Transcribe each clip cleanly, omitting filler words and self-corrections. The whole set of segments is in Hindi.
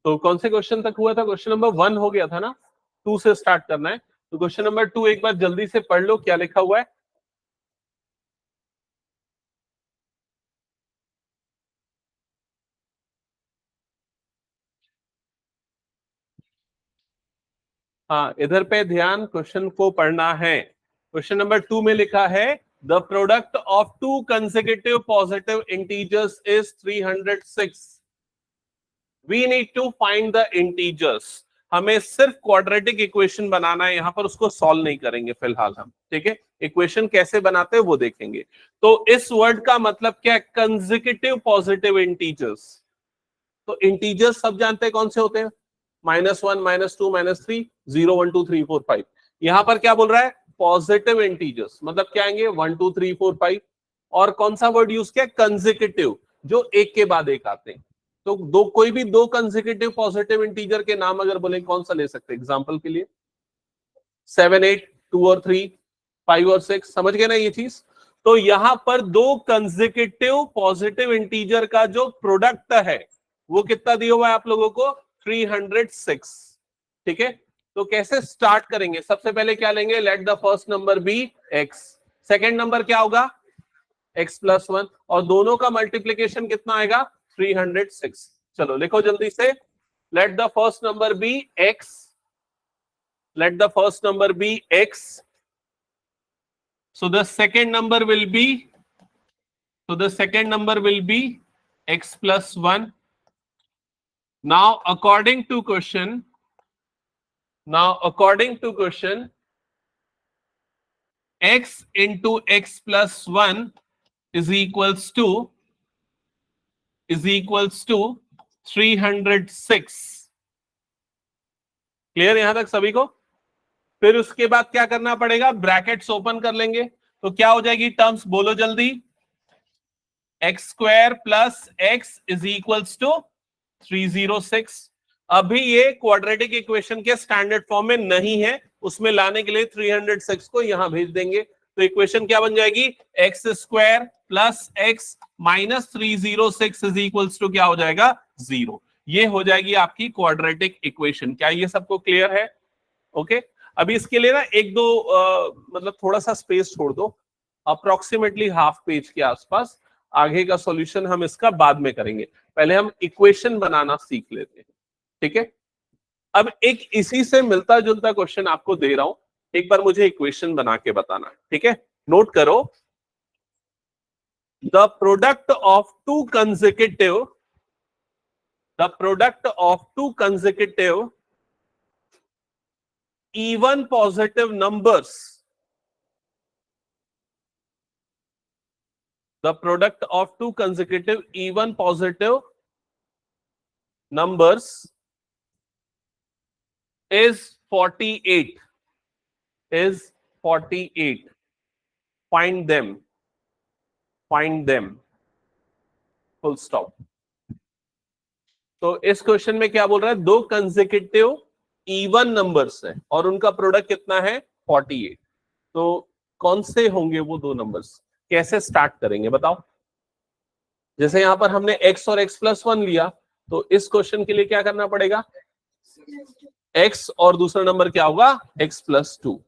तो कौन से क्वेश्चन तक हुआ था? क्वेश्चन नंबर 1 हो गया था ना, 2 से स्टार्ट करना है। तो क्वेश्चन नंबर 2 एक बार जल्दी से पढ़ लो, क्या लिखा हुआ है। हाँ, इधर पे ध्यान, क्वेश्चन को पढ़ना है। क्वेश्चन नंबर 2 में लिखा है the product of two consecutive positive integers is 306। We need to find the integers. हमें सिर्फ क्वाड्रेटिक इक्वेशन बनाना है, यहां पर उसको सॉल्व नहीं करेंगे फिलहाल हम, ठीक है। इक्वेशन कैसे बनाते हैं वो देखेंगे। तो इस वर्ड का मतलब क्या है? Consecutive positive integers. तो इंटीजर्स सब जानते हैं कौन से होते हैं, -1, -2, -3, 0, 1, 2, 3, 4, 5। यहां पर क्या बोल रहा है? पॉजिटिव इंटीजर्स, मतलब क्या आएंगे? 1, 2, 3, 4, 5। और कौन सा वर्ड यूज किया? कंसेक्यूटिव, जो एक के बाद एक आते हैं। तो दो, कोई भी दो कंसेक्यूटिव पॉजिटिव इंटीजर के नाम अगर बोले, कौन सा ले सकते हैं एग्जांपल के लिए? 7, 8, 2 और 3, 5 और 6, समझ गए ना ये चीज। तो यहां पर दो कंसेक्यूटिव पॉजिटिव इंटीजर का जो प्रोडक्ट है वो कितना दिया हुआ है आप लोगों को? 306, ठीक है। तो कैसे स्टार्ट करेंगे? सबसे पहले क्या लेंगे? Let the first number be X. Second number क्या होगा? x+1। और दोनों का मल्टीप्लीकेशन कितना आएगा? 306। चलो लिखो जल्दी से। Let the first number be x, let the first number be x, so the second number will be x+1. Now according to question, x into x+1 is equals to 306। Clear यहां तक सभी को? फिर उसके बाद क्या करना पड़ेगा? ब्रैकेट्स ओपन कर लेंगे, तो क्या हो जाएगी टर्म्स? बोलो जल्दी। x² plus x is equals to 306। अभी ये क्वाड्रेटिक इक्वेशन के स्टैंडर्ड फॉर्म में नहीं है, उसमें लाने के लिए 306 को यहां भेज देंगे। तो इक्वेशन क्या बन जाएगी? x² plus x minus 306 is equals to क्या हो जाएगा? 0। ये हो जाएगी आपकी क्वाड्रेटिक इक्वेशन। क्या ये सबको क्लियर है? ओके। अभी इसके लिए ना एक दो मतलब थोड़ा सा स्पेस छोड़ दो, अप्रोक्सीमेटली हाफ पेज के आसपास। आगे का सॉल्यूशन हम इसका बाद में करेंगे, पहले हम इक्वेशन बनाना सीख लेते हैं, ठीक है। अब एक इसी से मिलता जुलता क्वेश्चन आपको दे रहा हूं, एक बार मुझे इक्वेशन बना के बताना, ठीक है। नोट करो, the product of two consecutive even positive numbers, the product of two consecutive even positive numbers is 48, find them, full stop। तो इस क्वेश्चन में क्या बोल रहा है? दो कंसेक्यूटिव इवन नंबर्स है और उनका प्रोडक्ट कितना है? 48। तो कौन से होंगे वो दो नंबर्स? कैसे स्टार्ट करेंगे बताओ। जैसे यहां पर हमने x और x+1 लिया, तो इस क्वेश्चन के लिए क्या करना पड़ेगा? x और दूसरा नंबर क्या होगा? x+2।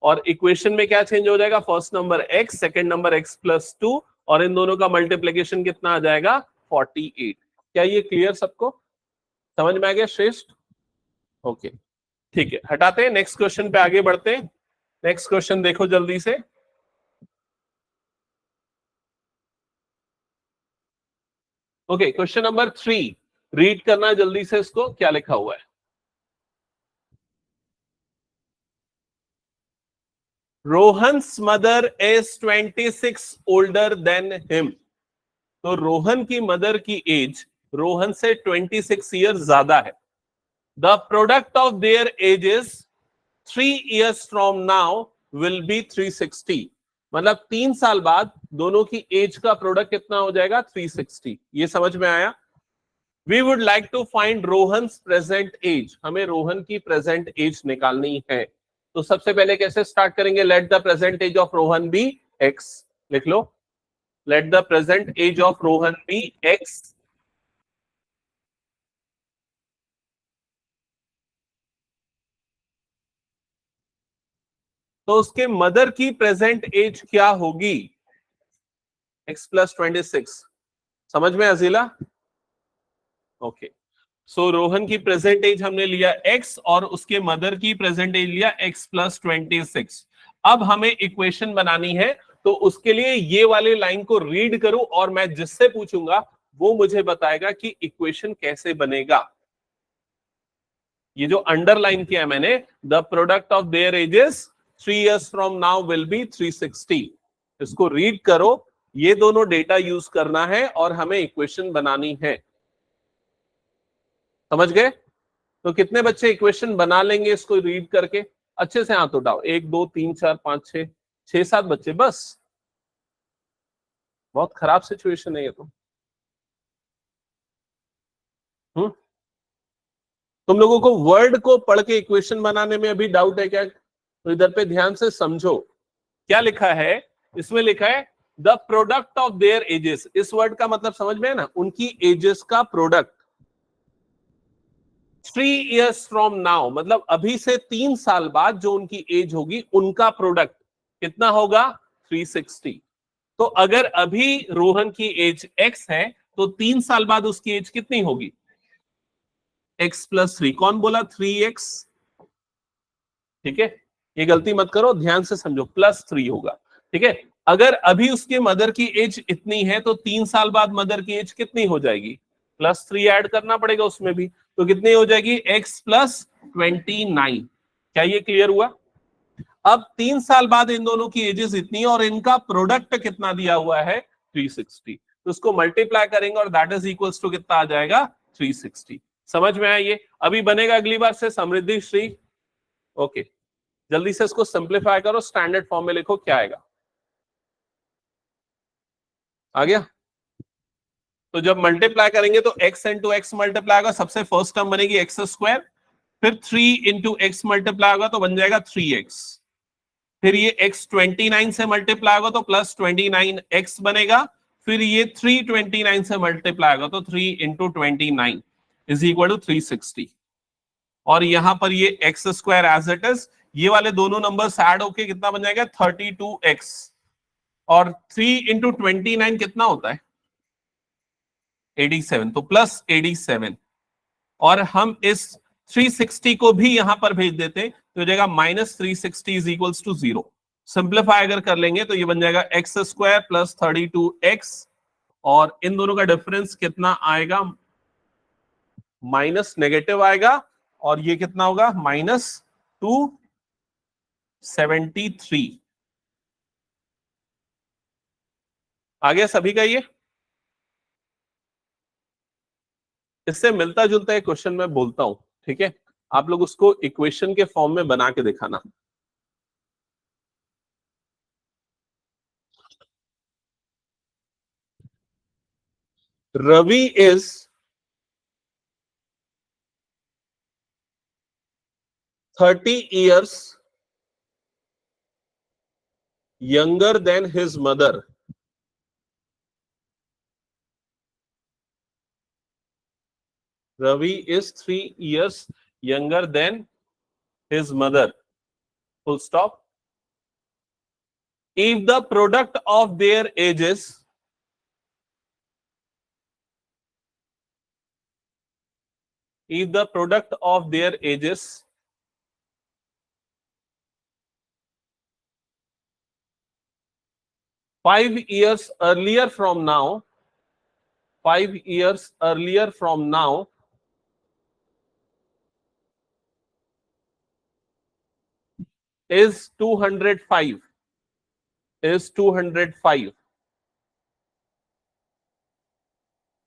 और इक्वेशन में क्या चेंज हो जाएगा? First number x, second number x+2, और इन दोनों का मल्टीप्लीकेशन कितना आ जाएगा? 48। क्या ये क्लियर सबको? समझ में आ गया श्रेष्ठ? ओके, ठीक है, हटाते हैं, नेक्स्ट क्वेश्चन पे आगे बढ़ते हैं। नेक्स्ट क्वेश्चन देखो जल्दी से। ओके, क्वेश्चन नंबर 3 रीड करना जल्दी से इसको, क्या लिखा हुआ है? Rohan's mother is 26 older than him. तो रोहन की मदर की एज रोहन से 26 ईयर ज्यादा है। The product of their edges 3 years from now will be 360। मतलब 3 साल बाद दोनों की एज का प्रोडक्ट कितना हो जाएगा? 360। ये समझ में आया? We would like to find Rohan's present age. हमें रोहन की प्रेजेंट एज निकालनी है। तो सबसे पहले कैसे स्टार्ट करेंगे? Let the present age of Rohan be x. लिख लो, let the present age of Rohan be x. तो उसके मदर की प्रेजेंट एज क्या होगी? x plus 26। समझ में अजीला? ओके, सो रोहन की प्रेजेंट एज हमने लिया x और उसके मदर की प्रेजेंट एज लिया x प्लस 26। अब हमें इक्वेशन बनानी है, तो उसके लिए ये वाले लाइन को रीड करूं और मैं जिससे पूछूंगा वो मुझे बताएगा कि इक्वेशन कैसे बनेगा। ये जो अंडरलाइन किया है मैंने, the product of their edges 3 years from now will be 360। इसको रीड करो, ये दोनों डेटा यूज करना है और हमें इक्वेशन बनानी है। समझ गए? तो कितने बच्चे इक्वेशन बना लेंगे इसको रीड करके? अच्छे से हाथ उठाओ। 1 2 3 4 5 6, 6 7 बच्चे बस। बहुत खराब सिचुएशन है ये तो। हम्म तुम लोगों को वर्ड को पढ़ के इक्वेशन बनाने में अभी डाउट है क्या? तो इधर पे ध्यान से समझो क्या लिखा है। इसमें लिखा है the product of their edges. इस वर्ड का मतलब समझ में है ना? उनकी एजेस का प्रोडक्ट 3 years फ्रॉम नाउ, मतलब अभी से 3 साल बाद जो उनकी एज होगी उनका प्रोडक्ट कितना होगा? 360। तो अगर अभी रोहन की एज x है तो 3 साल बाद उसकी एज कितनी होगी? x plus 3। कौन बोला 3x? ठीक है, ये गलती मत करो, ध्यान से समझो, +3 होगा। ठीक है, अगर अभी उसके मदर की एज इतनी है तो 3 साल बाद मदर की एज कितनी हो जाएगी? +3 ऐड करना पड़ेगा उसमें भी, तो कितनी हो जाएगी? x plus 29। क्या ये क्लियर हुआ? अब 3 साल बाद इन दोनों की एजेस इतनी है और इनका प्रोडक्ट कितना दिया हुआ है? 360। तो उसको मल्टीप्लाई करेंगे और दैट इज इक्वल्स टू कितना आ जाएगा? 360। समझ में आया? ये अभी बनेगा अगली बार से समृद्धि श्री। ओके, जल्दी से इसको सिंप्लीफाई करो, स्टैंडर्ड फॉर्म में लिखो, क्या आएगा? आ गया? तो जब मल्टीप्लाई करेंगे तो x इंटू एक्स मल्टीप्लाई होगा, सबसे फर्स्ट टर्म बनेगी एक्स स्क्वायर, फिर 3 इंटू एक्स मल्टीप्लाई होगा तो बन जाएगा 3x, फिर ये x 29 से मल्टीप्लाई होगा तो प्लस 29x बनेगा, फिर ये 329 से मल्टीप्लाई होगा तो 3 इंटू 29 इज इक्वल टू 360। और यहां पर ये x square as it is, ये वाले दोनों नंबर्स ऐड होके कितना बन जाएगा? 32x। और 3 इंटू 29 कितना होता है? 87, तो प्लस 87। और हम इस 360 को भी यहां पर भेज देते तो हो जाएगा -360 इज इक्वल्स टू 0। सिंप्लीफाई अगर कर लेंगे तो ये बन जाएगा एक्स स्क्वायर प्लस 32x, और इन दोनों का डिफरेंस कितना आएगा? माइनस नेगेटिव आएगा, और ये कितना होगा? -273। आ गया सभी का ये? इससे मिलता जुलता एक क्वेश्चन मैं बोलता हूं, ठीक है? आप लोग उसको इक्वेशन के फॉर्म में बना के दिखाना। Ravi is 30 years younger than his mother. Ravi is 3 years younger than his mother. Full stop. If the product of their ages, if the product of their ages 5 years earlier from now, 5 years earlier from now is 205, is 205.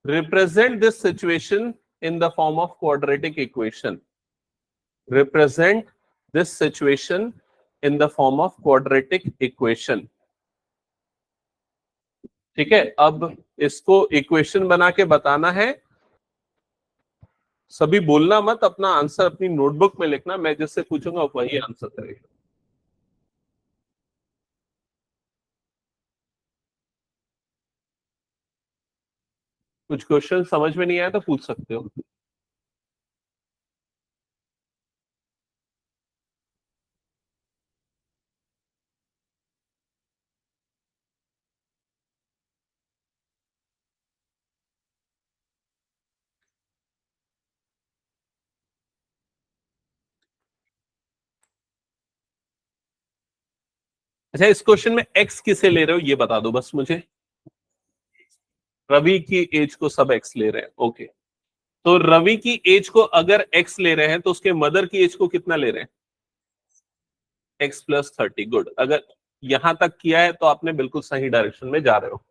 Represent this situation in the form of quadratic equation. Represent this situation in the form of quadratic equation. ठीक है, अब इसको इक्वेशन बना के बताना है। सभी बोलना मत, अपना आंसर अपनी नोटबुक में लिखना, मैं जिससे पूछूंगा वही आंसर करेगा। कुछ क्वेश्चन समझ में नहीं आया तो पूछ सकते हो। अच्छा, इस क्वेश्चन में एक्स किसे ले रहे हो ये बता दो बस मुझे। रवि की एज को सब एक्स ले रहे हैं, ओके। तो रवि की एज को अगर एक्स ले रहे हैं तो उसके मदर की एज को कितना ले रहे हैं? x+30। गुड, अगर यहां तक किया है तो आपने बिल्कुल सही डायरेक्शन में जा रहे हो।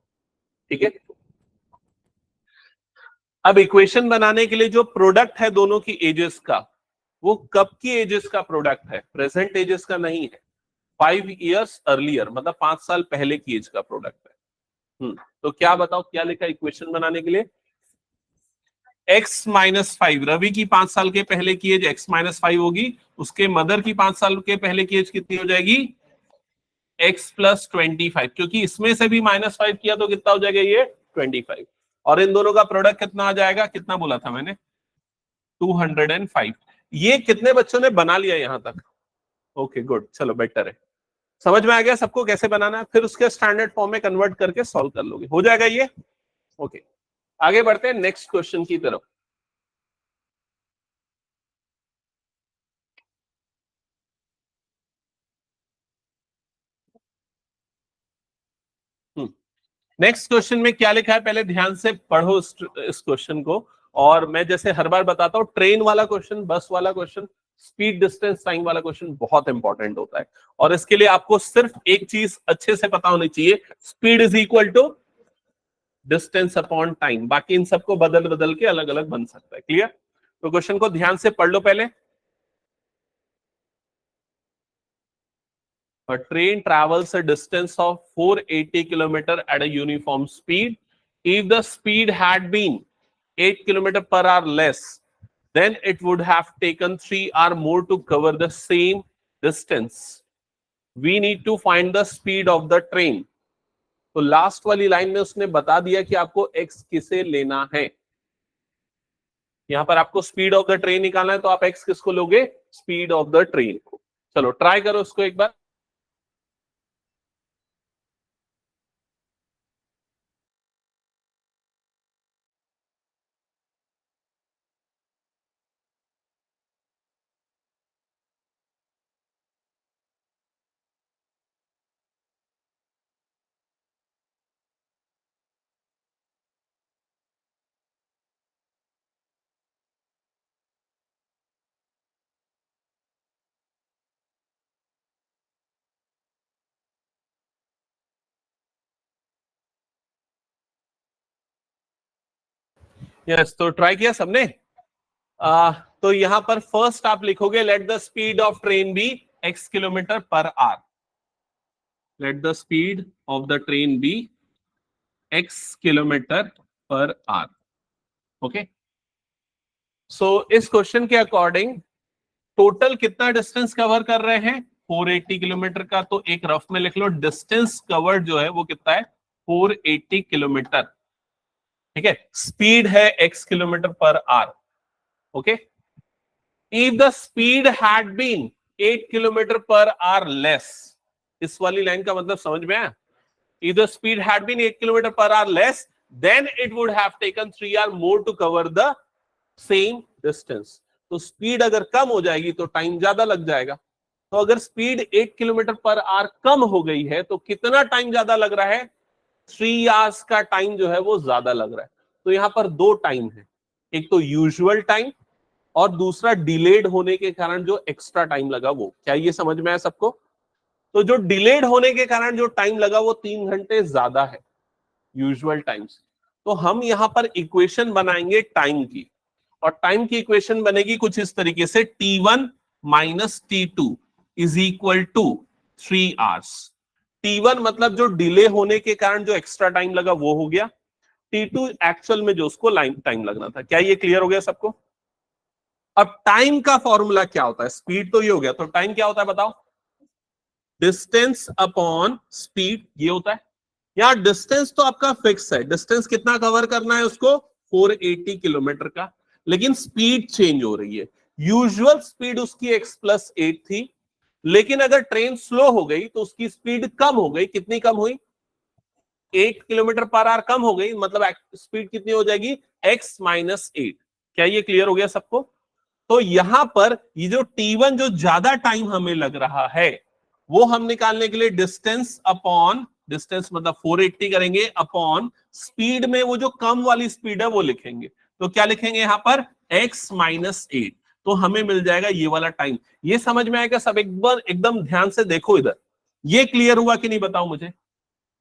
ठीक है, अब इक्वेशन बनाने के लिए जो प्रोडक्ट है दोनों की एजेस का, वो कब की एजेस का प्रोडक्ट है, प्रेजेंट एजेस का नहीं है। 5 years अर्लियर मतलब 5 साल पहले की एज का प्रोडक्ट है। तो क्या बताओ क्या लिखा इक्वेशन बनाने के लिए? x-5, रवि की 5 साल के पहले की एज x-5 होगी, उसके मदर की 5 साल के पहले की एज कितनी हो जाएगी? x+25, क्योंकि इसमें से भी -5 किया तो कितना हो जाएगा ये? 25। और इन दोनों का प्रोडक्ट कितना आ जाएगा? कितना बोला था मैंने? 205। ये कितने बच्चों ने बना लिया यहां तक? ओके गुड, चलो बेटर है। समझ में आ गया सबको कैसे बनाना है, फिर उसके स्टैंडर्ड फॉर्म में कन्वर्ट करके सॉल्व कर लोगे, हो जाएगा ये। ओके, आगे बढ़ते हैं नेक्स्ट क्वेश्चन की तरफ। नेक्स्ट क्वेश्चन में क्या लिखा है पहले ध्यान से पढ़ो इस क्वेश्चन को। और मैं जैसे हर बार बताता हूं, ट्रेन वाला क्वेश्चन, बस वाला क्वेश्चन, स्पीड डिस्टेंस टाइम वाला क्वेश्चन बहुत इंपॉर्टेंट होता है। और इसके लिए आपको सिर्फ एक चीज अच्छे से पता होनी चाहिए, speed is equal to distance upon time. बाकी इन सबको बदल बदल के अलग अलग बन सकता है। क्लियर? तो क्वेश्चन को ध्यान से पढ़ लो पहले। A train travels a distance of 480 km at a uniform speed. If the speed had been 8 km per hour less, then it would have taken 3 hours more to cover the same distance. We need to find the speed of the train. तो लास्ट वाली लाइन में उसने बता दिया कि आपको x किसे लेना है। यहां पर आपको स्पीड ऑफ द ट्रेन निकालना है, तो आप x किसको लोगे? स्पीड ऑफ द ट्रेन को। चलो ट्राई करो उसको एक बार। यस, तो ट्राई किया सबने। तो यहां पर फर्स्ट आप लिखोगे let the speed of train be x kilometre per hour. Let the speed of the train be x kilometre per hour. Okay, so इस क्वेश्चन के अकॉर्डिंग टोटल कितना डिस्टेंस कवर कर रहे हैं? 480 किलोमीटर का। तो एक रफ में लिख लो, डिस्टेंस कवर्ड जो है वो कितना है? 480 किलोमीटर। ठीक है, स्पीड है x kilometre per hour. Okay, if the speed had been 8 kilometre per our less, इस वाली लाइन का मतलब समझ में आया? if the speed had been 8 kilometre per our less, then it would have taken 3 hours more to cover the same distance. तो स्पीड अगर कम हो जाएगी तो टाइम ज्यादा लग जाएगा। तो अगर स्पीड 8 किलोमीटर पर आवर कम हो गई है तो कितना टाइम ज्यादा लग रहा है? 3 आवर्स का टाइम जो है वो ज्यादा लग रहा है। तो यहां पर दो टाइम है, एक तो यूजुअल टाइम और दूसरा डिलेड होने के कारण जो एक्स्ट्रा टाइम लगा वो। क्या ये समझ में आया सबको? तो जो डिलेड होने के कारण जो टाइम लगा वो 3 घंटे ज्यादा है यूजुअल टाइम से। तो हम यहां पर इक्वेशन बनाएंगे टाइम की, और टाइम की इक्वेशन बनेगी कुछ इस तरीके से, T1 minus T2 is equal to 3 hours. T1 मतलब जो डिले होने के कारण जो एक्स्ट्रा टाइम लगा वो हो गया, T2 एक्चुअल में जो उसको टाइम लगना था। क्या ये क्लियर हो गया सबको? अब टाइम का फॉर्मूला क्या होता है? स्पीड तो ये हो गया, तो टाइम क्या होता है बताओ? डिस्टेंस अपॉन स्पीड, ये होता है। यहां डिस्टेंस तो आपका फिक्स है, डिस्टेंस कितना कवर करना है उसको? 480 किलोमीटर का। लेकिन स्पीड चेंज हो रही है। यूजुअल स्पीड उसकी x+8 थी, लेकिन अगर ट्रेन स्लो हो गई तो उसकी स्पीड कम हो गई। कितनी कम हुई? 8 किलोमीटर पर आवर कम हो गई, मतलब स्पीड कितनी हो जाएगी? x-8। क्या ये क्लियर हो गया सबको? तो यहां पर ये जो T1 जो ज्यादा टाइम हमें लग रहा है, वो हम निकालने के लिए डिस्टेंस अपॉन, डिस्टेंस मतलब 480 करेंगे अपॉन स्पीड में वो जो कम वाली स्पीड है वो लिखेंगे। तो क्या लिखेंगे यहां पर x माइनस 8, तो हमें मिल जाएगा ये वाला टाइम। ये समझ में आएगा सब? एक बार एकदम ध्यान से देखो इधर, ये क्लियर हुआ कि नहीं बताओ मुझे।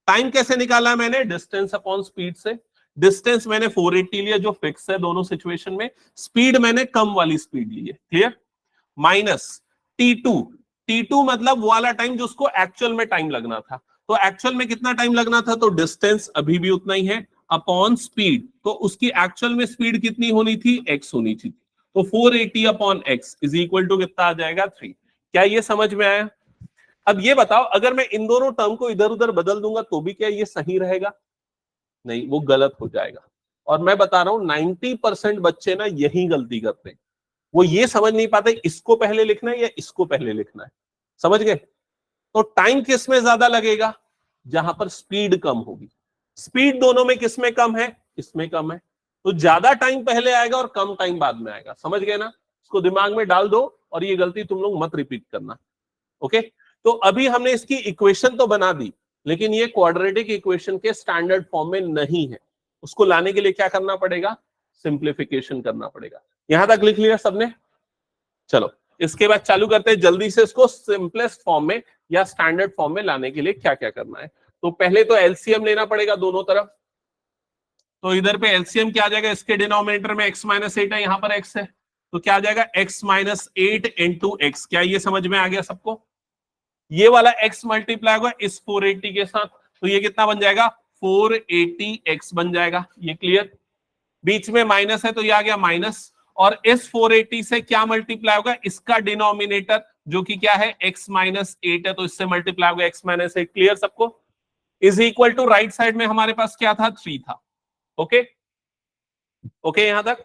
टाइम कैसे निकाला मैंने? डिस्टेंस अपॉन स्पीड से। डिस्टेंस मैंने 480 लिया जो फिक्स है दोनों सिचुएशन में, स्पीड मैंने कम वाली स्पीड ली है, क्लियर। माइनस T2, T2 मतलब वो वाला टाइम जो उसको एक्चुअल में टाइम लगना था, तो एक्चुअल में कितना टाइम लगना था, तो डिस्टेंस अभी भी उतना ही है अपॉन स्पीड, तो उसकी एक्चुअल में स्पीड कितनी होनी थी, x होनी थी। तो 480 upon x is equal to कितना आ जाएगा 3। क्या ये समझ में आया? अब ये बताओ, अगर मैं इन दोनों टर्म को इधर उधर बदल दूंगा तो भी क्या ये सही रहेगा? नहीं, वो गलत हो जाएगा। और मैं बता रहा हूं 90% बच्चे ना यही गलती करते हैं, वो ये समझ नहीं पाते इसको पहले लिखना है या इसको पहले लिखना है। समझ गए? तो टाइम किस में ज्यादा लगेगा? जहां पर स्पीड कम होगी। स्पीड दोनों में किस में कम है? इसमें कम है, तो ज्यादा टाइम पहले आएगा और कम टाइम बाद में आएगा। समझ गए ना? इसको दिमाग में डाल दो और ये गलती तुम लोग मत रिपीट करना। ओके, तो अभी हमने इसकी इक्वेशन तो बना दी, लेकिन ये क्वाड्रेटिक इक्वेशन के स्टैंडर्ड फॉर्म में नहीं है। उसको लाने के लिए क्या करना पड़ेगा? सिंप्लीफिकेशन करना पड़ेगा। यहां तक लिख लिया सबने? चलो इसके बाद चालू करते हैं जल्दी से इसको सिंपलेस्ट फॉर्म में या स्टैंडर्ड फॉर्म में लाने के लिए क्या क्या करना है। तो पहले तो एलसीएम लेना पड़ेगा दोनों तरफ। तो इधर पे एलसीएम क्या आ जाएगा? इसके डिनोमिनेटर में x माइनस 8 है, यहां पर x है, तो क्या आ जाएगा x माइनस 8 इंटू एक्स। क्या ये समझ में आ गया सबको? ये वाला x मल्टीप्लाई होगा इस 480 के साथ, तो ये कितना बन जाएगा? 480x बन जाएगा। ये क्लियर? बीच में माइनस है तो ये आ गया माइनस, और इस 480 से क्या मल्टीप्लाई होगा? इसका डिनोमिनेटर जो कि क्या है x माइनस 8 है, तो इससे मल्टीप्लाई होगा x माइनस 8। क्लियर सबको? Is equal to right side में हमारे पास क्या था? 3 था। ओके ओके यहां तक।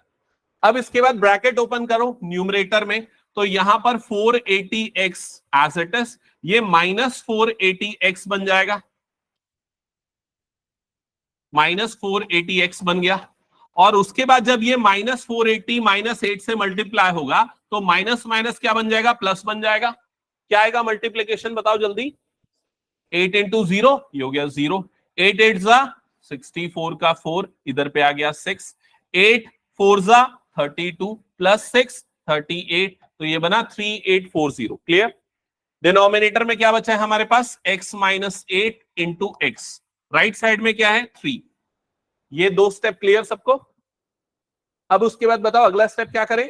अब इसके बाद ब्रैकेट ओपन करो न्यूमरेटर में, तो यहां पर 480x एज इट इज, ये माइनस 480x बन जाएगा, माइनस 480x बन गया। और उसके बाद जब ये माइनस 480 माइनस 8 से मल्टीप्लाई होगा तो माइनस माइनस क्या बन जाएगा? प्लस बन जाएगा। क्या आएगा मल्टीप्लीकेशन बताओ जल्दी? 8 इंटू 0, ये हो गया 0। 8 8 जा 64 का 4, इधर पे आ गया 6। 8 4 जा 32 प्लस 6 38, तो ये बना 3840। क्लियर? डिनोमिनेटर में क्या बचा है हमारे पास? x minus 8 into x, right side में क्या है? 3। ये दो स्टेप क्लियर सबको? अब उसके बाद बताओ अगला स्टेप क्या करें?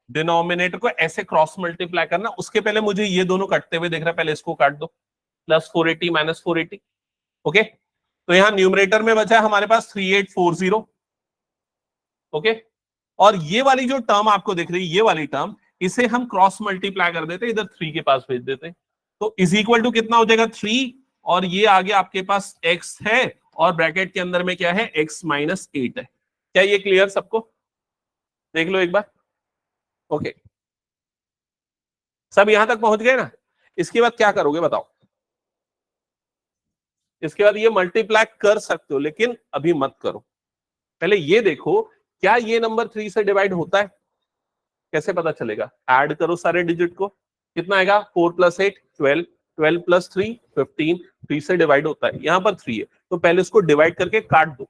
डिनोमिनेटर को ऐसे क्रॉस मल्टीप्लाई करना। उसके पहले मुझे ये दोनों कटते हुए देख रहा है, पहले इसको काट दो। Plus 480 minus 480। ओके, तो यहां न्यूमरेटर में बचा है हमारे पास 3840। ओके, और ये वाली जो टर्म आपको दिख रही है, ये वाली टर्म, इसे हम क्रॉस मल्टीप्लाई कर देते, इधर 3 के पास भेज देते, तो इज इक्वल टू कितना हो जाएगा? 3, और ये आगे आपके पास x है, और ब्रैकेट के अंदर में क्या है? x माइनस 8 है। क्या ये क्लियर सबको? देख लो एक बार। ओके, सब यहां तक पहुंच गए ना? इसके बाद क्या करोगे बताओ? इसके बाद ये मल्टीप्लाई कर सकते हो, लेकिन अभी मत करो। पहले ये देखो क्या ये नंबर 3 से डिवाइड होता है? कैसे पता चलेगा? ऐड करो सारे डिजिट को, कितना आएगा? 4 प्लस 8 12, 12 प्लस 3 15, 3 से डिवाइड होता है। यहां पर 3 है, तो पहले इसको डिवाइड करके काट दो,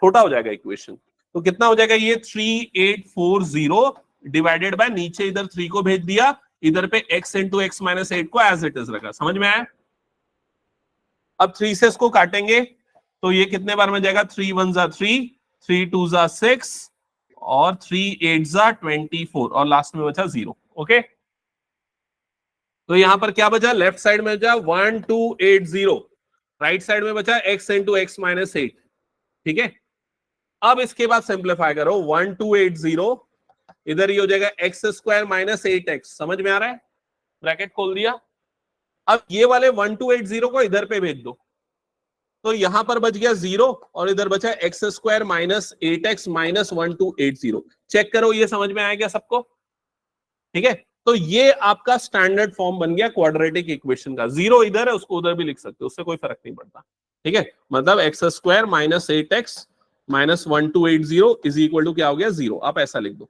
छोटा हो जाएगा इक्वेशन। तो कितना हो जाएगा? ये 3840 डिवाइडेड बाय, नीचे इधर 3 को भेज दिया, इधर पे x इंटू एक्स माइनस 8 को एज इट इज रखा। समझ में आया? अब 3 से इसको काटेंगे तो ये कितने बार में जाएगा? 3 1 जा 3, 3 2 जा 6, और 3 8 जा 24, और लास्ट में बचा 0। ओके, तो यहां पर क्या बचा? लेफ्ट साइड में बचा 1280, राइट साइड में बचा x इंटू एक्स माइनस 8। ठीक है, अब इसके बाद सिंप्लीफाई करो। 1280 इधर ही हो जाएगा एक्स स्क्वायर माइनस 8x। समझ में आ रहा है? ब्रैकेट खोल दिया। अब ये वाले 1280 को इधर पे भेज दो, तो यहां पर बच गया 0, और इधर बचा x square minus 8x minus 1280। Check करो ये समझ में आया क्या सबको? ठीक है, तो ये आपका स्टैंडर्ड फॉर्म बन गया क्वाड्रेटिक इक्वेशन का। 0 इधर है, उसको उधर भी लिख सकते हो, उससे कोई फर्क नहीं पड़ता। ठीक है, मतलब x square minus 8x minus 1280 is equal to क्या हो गया? 0। आप ऐसा लिख दो।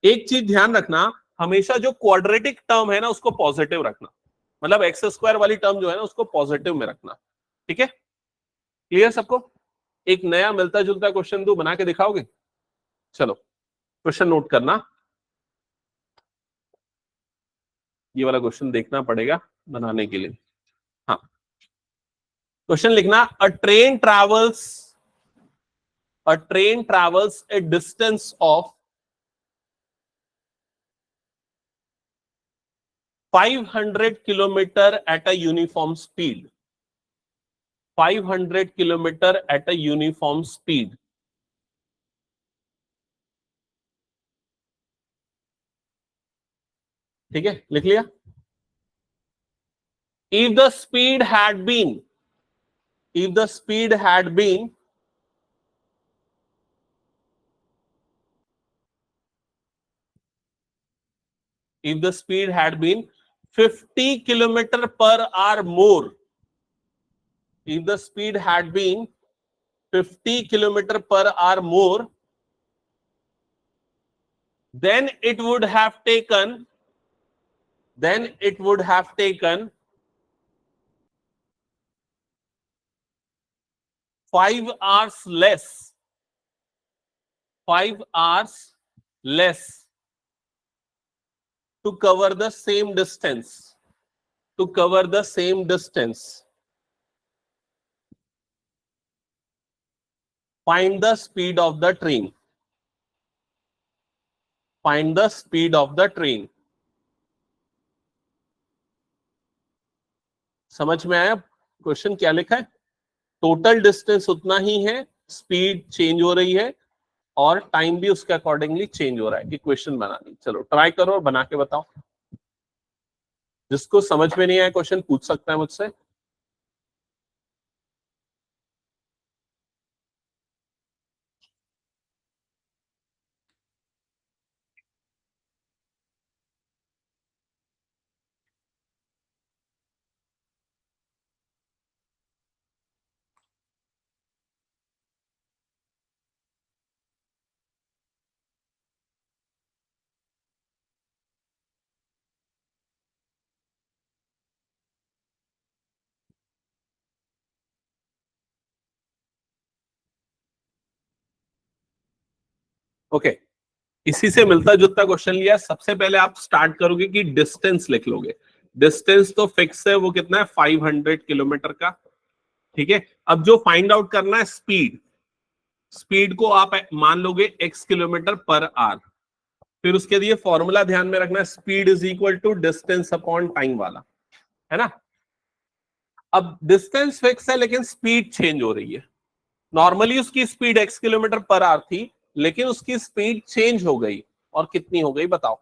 एक चीज ध्यान रखना, हमेशा जो क्वाड्रेटिक टर्म है ना उसको पॉजिटिव रखना, मतलब एक्स स्क्वायर वाली टर्म जो है ना उसको पॉजिटिव में रखना, ठीक है? क्लियर सबको? एक नया मिलता जुलता क्वेश्चन दो, बना के दिखाओगे? चलो क्वेश्चन नोट करना, ये वाला क्वेश्चन देखना पड़ेगा बनाने के लिए। हाँ, क्वेश्चन लिखना, a train travels a distance of 500 kilometer at a uniform speed. 500 kilometer at a uniform speed. ठीक है, लिख लिया? If the speed had been, if the speed had been 50 kilometer per hour more, if the speed had been 50 kilometer per hour more, then it would have taken 5 hours less, 5 hours less to cover the same distance, to cover the same distance. Find the speed of the train. Find the speed of the train. समझ में आया क्वेश्चन क्या लिखा है? टोटल डिस्टेंस उतना ही है, स्पीड चेंज हो रही है और टाइम भी उसके अकॉर्डिंगली चेंज हो रहा है। इक्वेशन बनानी, चलो ट्राई करो और बना के बताओ। जिसको समझ में नहीं आया क्वेश्चन पूछ सकता है मुझसे। ओके, इसी से मिलता जुलता क्वेश्चन लिया। सबसे पहले आप स्टार्ट करोगे कि डिस्टेंस लिख लोगे। डिस्टेंस तो फिक्स है, वो कितना है? 500 किलोमीटर का, ठीक है। अब जो फाइंड आउट करना है स्पीड, स्पीड को आप मान लोगे x किलोमीटर पर आवर। फिर उसके लिए फॉर्मूला ध्यान में रखना, speed is equal to distance upon time वाला, है ना? अब डिस्टेंस फिक्स है लेकिन स्पीड चेंज हो रही है। नॉर्मली उसकी speed x kilometre per our थी, लेकिन उसकी स्पीड चेंज हो गई। और कितनी हो गई बताओ?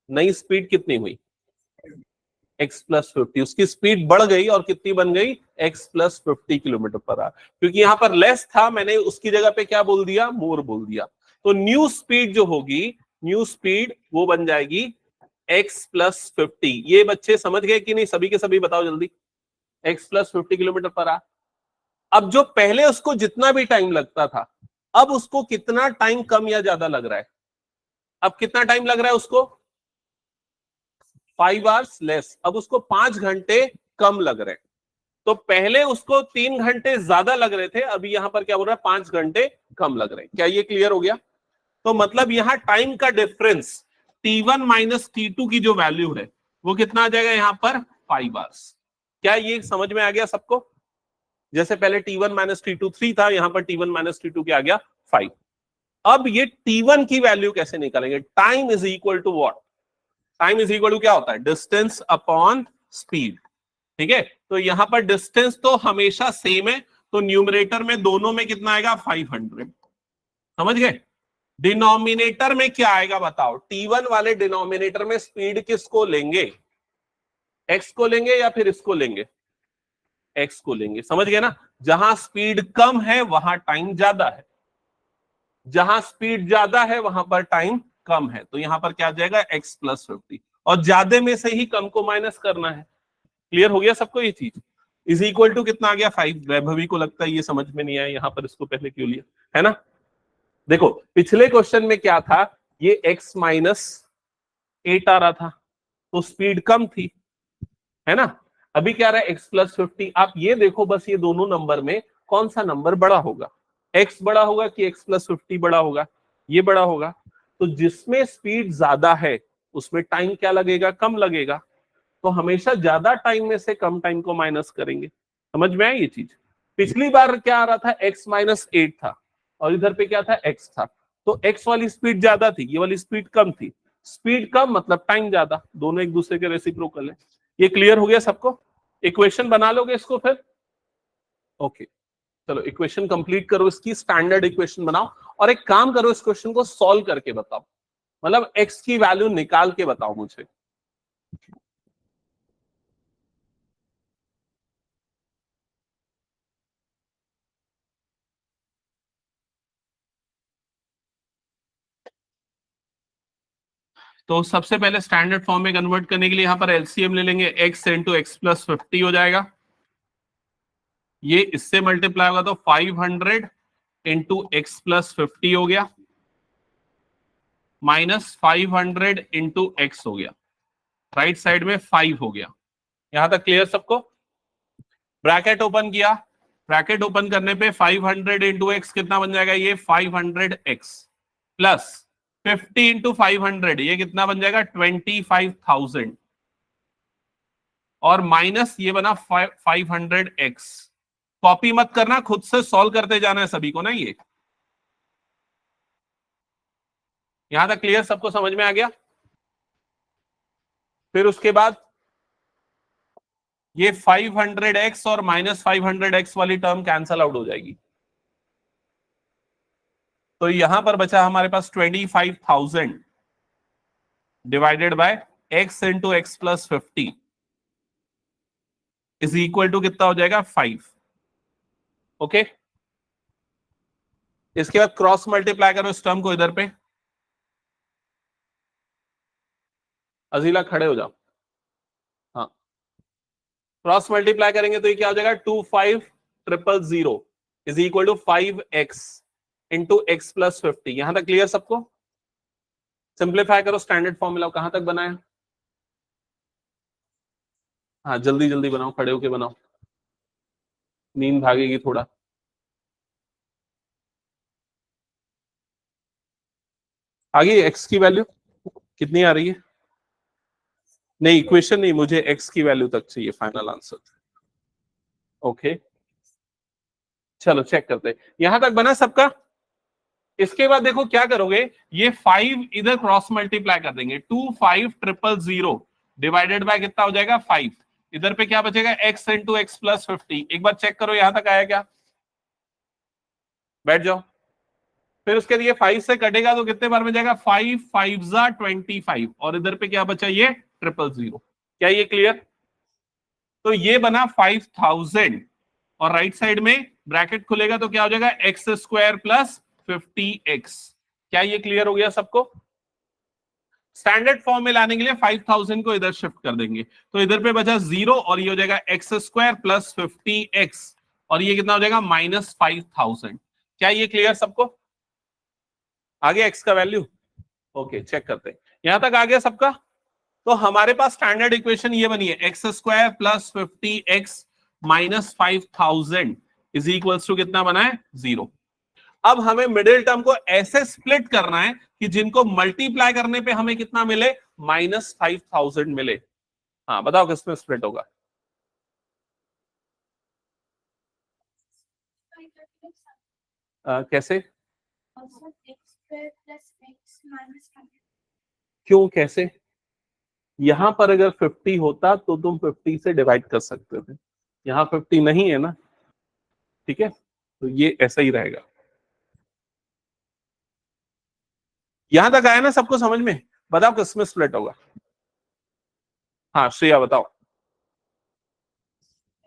नई स्पीड कितनी हुई? x plus 50। उसकी स्पीड बढ़ गई और कितनी बन गई? x plus 50 kilometre per our. क्योंकि यहां पर लेस था, मैंने उसकी जगह पे क्या बोल दिया? मोर बोल दिया। तो न्यू स्पीड जो होगी, न्यू स्पीड वो बन जाएगी x प्लस 50। ये बच्चे समझ गए कि नहीं? सभी के सभी बताओ जल्दी। x plus 50 kilometre per our. अब जो पहले उसको जितना भी टाइम लगता था, अब उसको कितना टाइम कम या ज्यादा लग रहा है? अब कितना टाइम लग रहा है उसको? 5 आवर्स लेस। अब उसको 5 घंटे कम लग रहे हैं। तो पहले उसको 3 घंटे ज्यादा लग रहे थे, अभी यहां पर क्या बोल रहा है? 5 घंटे कम लग रहे हैं। क्या ये क्लियर हो गया? तो मतलब यहां टाइम का डिफरेंस T1 माइनस T2 की जो वैल्यू है वो कितना आ जाएगा यहां पर? 5 आवर्स। क्या ये समझ में आ गया सबको? जैसे पहले T1 माइनस T2 3 था, यहां पर T1 माइनस T2 क्या आ गया? 5। अब ये T1 की वैल्यू कैसे निकालेंगे? Time is equal to what? Time is equal to क्या होता है? डिस्टेंस अपॉन स्पीड, ठीक है। तो यहां पर डिस्टेंस तो हमेशा सेम है, तो न्यूमरेटर में दोनों में कितना आएगा? 500। समझ गए? डिनोमिनेटर में क्या आएगा बताओ? T1 वाले डिनोमिनेटर में स्पीड किसको लेंगे? x को लेंगे या फिर इसको लेंगे? x को लेंगे। समझ गए ना? जहां स्पीड कम है वहां टाइम ज्यादा है, जहां स्पीड ज्यादा है वहां पर टाइम कम है। तो यहां पर क्या आ जाएगा? x plus 50। और ज्यादा में से ही कम को माइनस करना है। क्लियर हो गया सबको ये चीज? इज इक्वल टू कितना आ गया? 5। वैभवी को लगता है ये समझ में नहीं आया, यहां पर इसको पहले क्यों लिया, है ना? देखो पिछले क्वेश्चन में क्या था ये x माइनस 8 आ रहा था, तो स्पीड कम थी, है ना। अभी क्या रहा है x प्लस 50। आप ये देखो बस, ये दोनों नंबर में कौन सा नंबर बड़ा होगा, x बड़ा होगा कि x प्लस 50 बड़ा होगा? ये बड़ा होगा। तो जिसमें स्पीड ज्यादा है उसमें टाइम क्या लगेगा, कम लगेगा। तो हमेशा ज्यादा टाइम में से कम टाइम को माइनस करेंगे। समझ में आई ये चीज? पिछली बार क्या आ रहा था, x माइनस 8 था और इधर पे क्या था, x था। तो x वाली स्पीड ज्यादा थी, ये वाली स्पीड कम थी। स्पीड कम मतलब टाइम ज्यादा, दोनों एक दूसरे के रेसिप्रोकल है। ये क्लियर हो गया सबको? इक्वेशन बना लोगे इसको फिर? ओके, चलो इक्वेशन कंप्लीट करो, इसकी स्टैंडर्ड इक्वेशन बनाओ और एक काम करो, इस क्वेश्चन को सॉल्व करके बताओ, मतलब x की वैल्यू निकाल के बताओ मुझे। तो सबसे पहले स्टैंडर्ड फॉर्म में कन्वर्ट करने के लिए यहां पर एलसीएम ले लेंगे, x इंटू एक्स प्लस 50 हो जाएगा। ये इससे मल्टीप्लाई होगा तो 500 इंटू एक्स प्लस 50 हो गया, माइनस 500 इंटू एक्स हो गया, राइट साइड में 5 हो गया। यहां तक क्लियर सबको? ब्रैकेट ओपन किया, ब्रैकेट ओपन करने पे 500 इंटू एक्स कितना बन जाएगा, ये 500x प्लस 50 इंटू 500 ये कितना बन जाएगा, 25,000 और माइनस ये बना 500x। कॉपी मत करना, खुद से सॉल्व करते जाना है सभी को ना। ये यहां तक क्लियर सबको, समझ में आ गया? फिर उसके बाद ये 500x और माइनस 500x वाली टर्म कैंसल आउट हो जाएगी, तो यहां पर बचा हमारे पास 25,000 divided by x into x plus 50 is equal to कितना हो जाएगा, 5। ओके, इसके बाद क्रॉस मल्टीप्लाई करो इस टर्म को इधर पे। अजीला खड़े हो जाओ। हाँ, क्रॉस मल्टीप्लाई करेंगे तो ये क्या हो जाएगा, 25,000 is equal to 5x into x plus 50। यहां तक क्लियर सबको? सिंप्लीफाई करो, स्टैंडर्ड फॉर्मूला कहां तक बनाया? हाँ जल्दी जल्दी बनाओ, खड़े होके बनाओ, नींद भागेगी थोड़ा। आगे x की वैल्यू कितनी आ रही है? नहीं इक्वेशन नहीं, मुझे x की वैल्यू तक चाहिए फाइनल आंसर। ओके चलो चेक करते हैं, यहां तक बना सबका? इसके बाद देखो क्या करोगे, ये 5 इधर क्रॉस मल्टीप्लाई कर देंगे, 25,000 डिवाइडेड बाय कितना हो जाएगा, 5। इधर पे क्या बचेगा, x इंटू एक्स प्लस 50। एक बार चेक करो यहां तक आया क्या? बैठ जाओ। फिर उसके लिए 5 से कटेगा तो कितने बार में जाएगा, 5 5 जा 25 और इधर पे क्या बचा, ये 000। क्या ये क्लियर? तो ये बना 5,000 और राइट साइड में ब्रैकेट खुलेगा तो क्या हो जाएगा, एक्स स्क्वायर प्लस 50x। क्या ये क्लियर हो गया सबको? स्टैंडर्ड फॉर्म में लाने के लिए 5,000 को इधर शिफ्ट कर देंगे, तो इधर पे बचा 0 और ये हो जाएगा एक्स स्क्वायर प्लस 50x और ये कितना हो जाएगा, माइनस 5,000। क्या ये क्लियर सबको? आगे एक्स का वैल्यू ओके चेक करते हैं, यहां तक आ गया सबका? तो हमारे पास स्टैंडर्ड इक्वेशन ये बनी है, x square plus 50x minus 5,000 is equals to कितना बना है, 0। अब हमें मिडिल टर्म को ऐसे स्प्लिट करना है कि जिनको मल्टीप्लाई करने पे हमें कितना मिले, माइनस 5,000 मिले। हाँ बताओ किसमें स्प्लिट होगा? कैसे? क्यों कैसे? यहां पर अगर 50 होता तो तुम 50 से डिवाइड कर सकते थे, यहां 50 नहीं है ना, ठीक है, तो ये ऐसा ही रहेगा। यहां तक आया ना सबको समझ में? बताओ किसमें स्प्लिट होगा? हाँ श्रेया बताओ।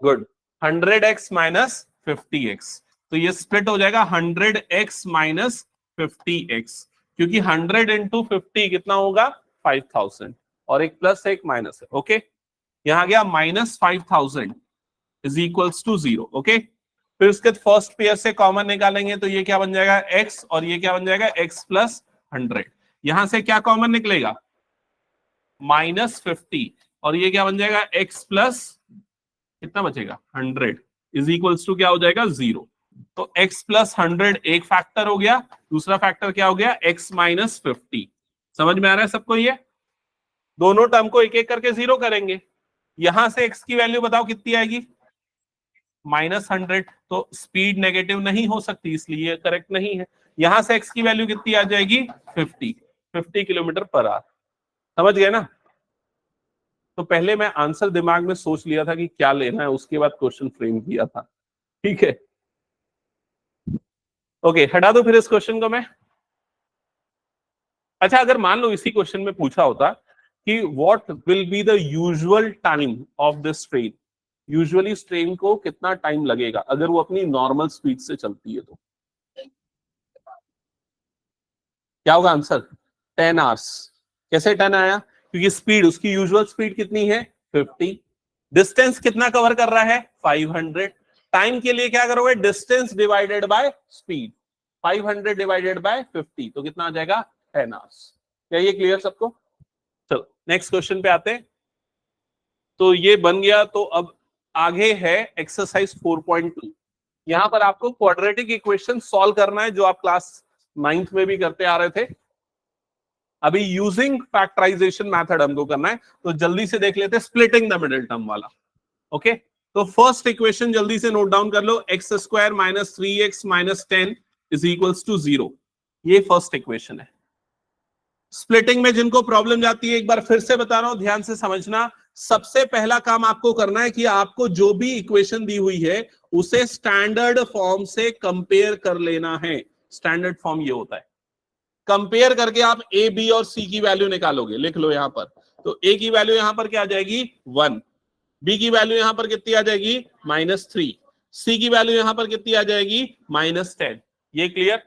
गुड, 100x माइनस 50x, तो ये स्प्लिट हो जाएगा 100x माइनस 50x, क्योंकि 100 इंटू 50 कितना होगा, 5,000 और एक प्लस एक माइनस है। ओके, यहां गया minus 5,000 is equals to 0। Okay, फिर उसके फर्स्ट पेयर से कॉमन निकालेंगे तो ये क्या बन जाएगा, x और ये क्या बन जाएगा, x प्लस 100। यहां से क्या कॉमन निकलेगा, -50, और ये क्या बन जाएगा, x प्लस कितना बचेगा 100 इज इक्वल्स टू क्या हो जाएगा 0। तो x प्लस 100 एक फैक्टर हो गया, दूसरा फैक्टर क्या हो गया x माइनस 50। समझ में आ रहा है सबको, ये दोनों टर्म को एक एक करके 0 करेंगे। यहां से x की वैल्यू बताओ कितनी आएगी, -100, तो स्पीड नेगेटिव नहीं हो सकती, इसलिए ये करेक्ट नहीं है। यहां से x की वैल्यू कितनी आ जाएगी 50 किलोमीटर पर आवर। समझ गए ना। तो पहले मैं आंसर दिमाग में सोच लिया था कि क्या लेना है, उसके बाद क्वेश्चन फ्रेम किया था। ठीक है, ओके, हटा दो फिर इस क्वेश्चन को मैं। अच्छा, अगर मान लो इसी क्वेश्चन में पूछा होता कि what will be the usual time of this train, usually इस ट्रेन को कितना टाइम लगेगा अगर वो अपनी नॉर्मल स्पीड से चलती है, तो क्या होगा आंसर, 10 आवर्स। कैसे 10 आया, क्योंकि स्पीड, उसकी यूजुअल स्पीड कितनी है 50, डिस्टेंस कितना कवर कर रहा है 500, टाइम के लिए क्या करोगे, distance divided by speed, 500 divided by 50, तो कितना आ जाएगा 10 आवर्स। क्या ये क्लियर सबको। चलो नेक्स्ट क्वेश्चन पे आते हैं। तो ये बन गया, तो अब आगे है एक्सरसाइज 4.2। यहां पर आपको क्वाड्रेटिक इक्वेशन सॉल्व करना है, जो आप क्लास 9th में भी करते आ रहे थे। अभी यूजिंग फैक्टराइजेशन मेथड हमको करना है, तो जल्दी से देख लेते हैं स्प्लिटिंग द मिडिल टर्म वाला। ओके, तो फर्स्ट इक्वेशन जल्दी से नोट डाउन कर लो, x square minus 3x minus 10 is equals to 0। ये फर्स्ट इक्वेशन है। स्प्लिटिंग में जिनको प्रॉब्लम जाती है, एक बार फिर से बता रहा हूं, ध्यान से समझना। सबसे पहला काम आपको करना है कि आपको जो भी इक्वेशन दी हुई है उसे स्टैंडर्ड फॉर्म से कंपेयर कर लेना है। स्टैंडर्ड फॉर्म ये होता है, कंपेयर करके आप ए बी और सी की वैल्यू निकालोगे। लिख लो यहां पर, तो ए की वैल्यू यहां पर क्या आ जाएगी 1, बी की वैल्यू यहां पर कितनी आ जाएगी -3, सी की वैल्यू यहां पर कितनी आ जाएगी -10। ये क्लियर।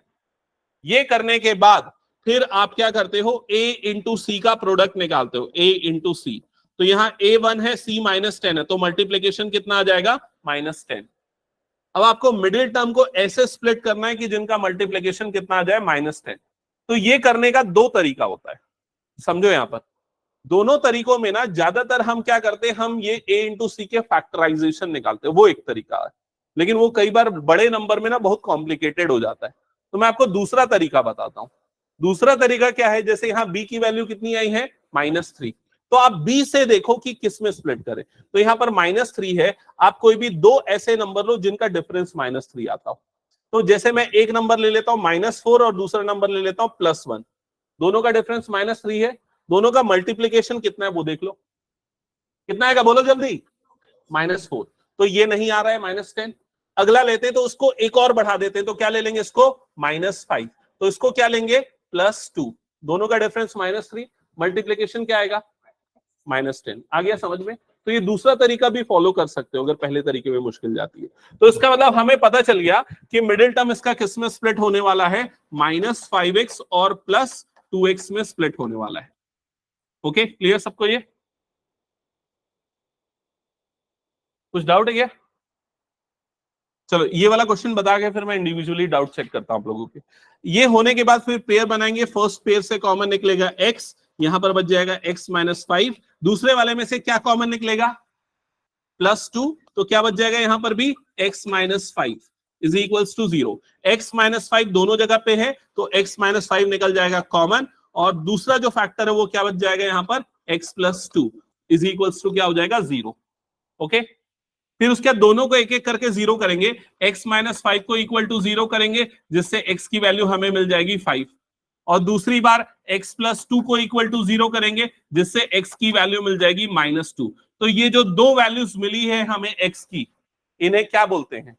ये करने के बाद फिर आप क्या करते हो, a इंटू सी का प्रोडक्ट निकालते हो, a इंटू सी। तो यहाँ a1 है, c -10 है, तो मल्टीप्लीकेशन कितना आ जाएगा -10। अब आपको मिडिल टर्म को ऐसे स्प्लिट करना है कि जिनका मल्टीप्लीकेशन कितना आ जाए -10। तो ये करने का दो तरीका होता है, समझो यहां पर। दोनों तरीकों में ना ज्यादातर हम क्या करते हैं, हम ये a इंटू सी के फैक्टराइजेशन निकालते हैं, वो एक तरीका है। लेकिन वो कई बार बड़े नंबर में ना बहुत कॉम्प्लिकेटेड हो जाता है। तो मैं आपको दूसरा तरीका बताता हूं। दूसरा तरीका क्या है, जैसे यहाँ b की वैल्यू कितनी आई है -3, तो आप b से देखो कि किस में स्प्लिट करें। तो यहाँ पर -3 है, आप कोई भी दो ऐसे नंबर लो जिनका डिफरेंस -3 आता हो। तो जैसे मैं एक नंबर ले लेता हूं -4 और दूसरा नंबर ले लेता हूं +1, दोनों का डिफरेंस -3 है, दोनों का मल्टीप्लीकेशन कितना है वो देख लो, कितना आएगा बोलो जल्दी, -4। तो ये नहीं आ रहा है -10। अगला लेते हैं तो उसको एक और बढ़ा देते हैं, तो क्या ले लेंगे इसको -5, तो इसको क्या लेंगे +2, दोनों का डिफरेंस -3, मल्टीप्लीकेशन क्या आएगा -10। आ गया समझ में। तो ये दूसरा तरीका भी फॉलो कर सकते हो अगर पहले तरीके में मुश्किल जाती है। तो इसका मतलब हमें पता चल गया कि मिडिल टर्म इसका किस में स्प्लिट होने वाला है, -5x और +2x में स्प्लिट होने वाला है। ओके, क्लियर सबको ये, कुछ डाउट है क्या। चलो ये वाला क्वेश्चन बता के फिर मैं इंडिविजुअली डाउट चेक करता हूं आप लोगों के। ये होने के बाद फिर पेयर बनाएंगे, फर्स्ट पेयर से कॉमन निकलेगा x, यहां पर बच जाएगा x -5, दूसरे वाले में से क्या कॉमन निकलेगा +2, तो क्या बच जाएगा यहां पर भी x -5 is equals to 0। x -5 दोनों जगह पे है, तो x -5 निकल जाएगा कॉमन, और दूसरा जो फैक्टर है वो क्या बच जाएगा यहां पर x +2 इज इक्वल्स टू क्या हो जाएगा 0। ओके, फिर उसके बाद दोनों को एक एक करके 0 करेंगे, x -5 को इक्वल टू 0 करेंगे, जिससे x की वैल्यू हमें मिल जाएगी 5, और दूसरी बार x +2 को इक्वल टू 0 करेंगे, जिससे x की वैल्यू मिल जाएगी -2। तो ये जो दो वैल्यूज मिली है हमें x की, इन्हें क्या बोलते हैं,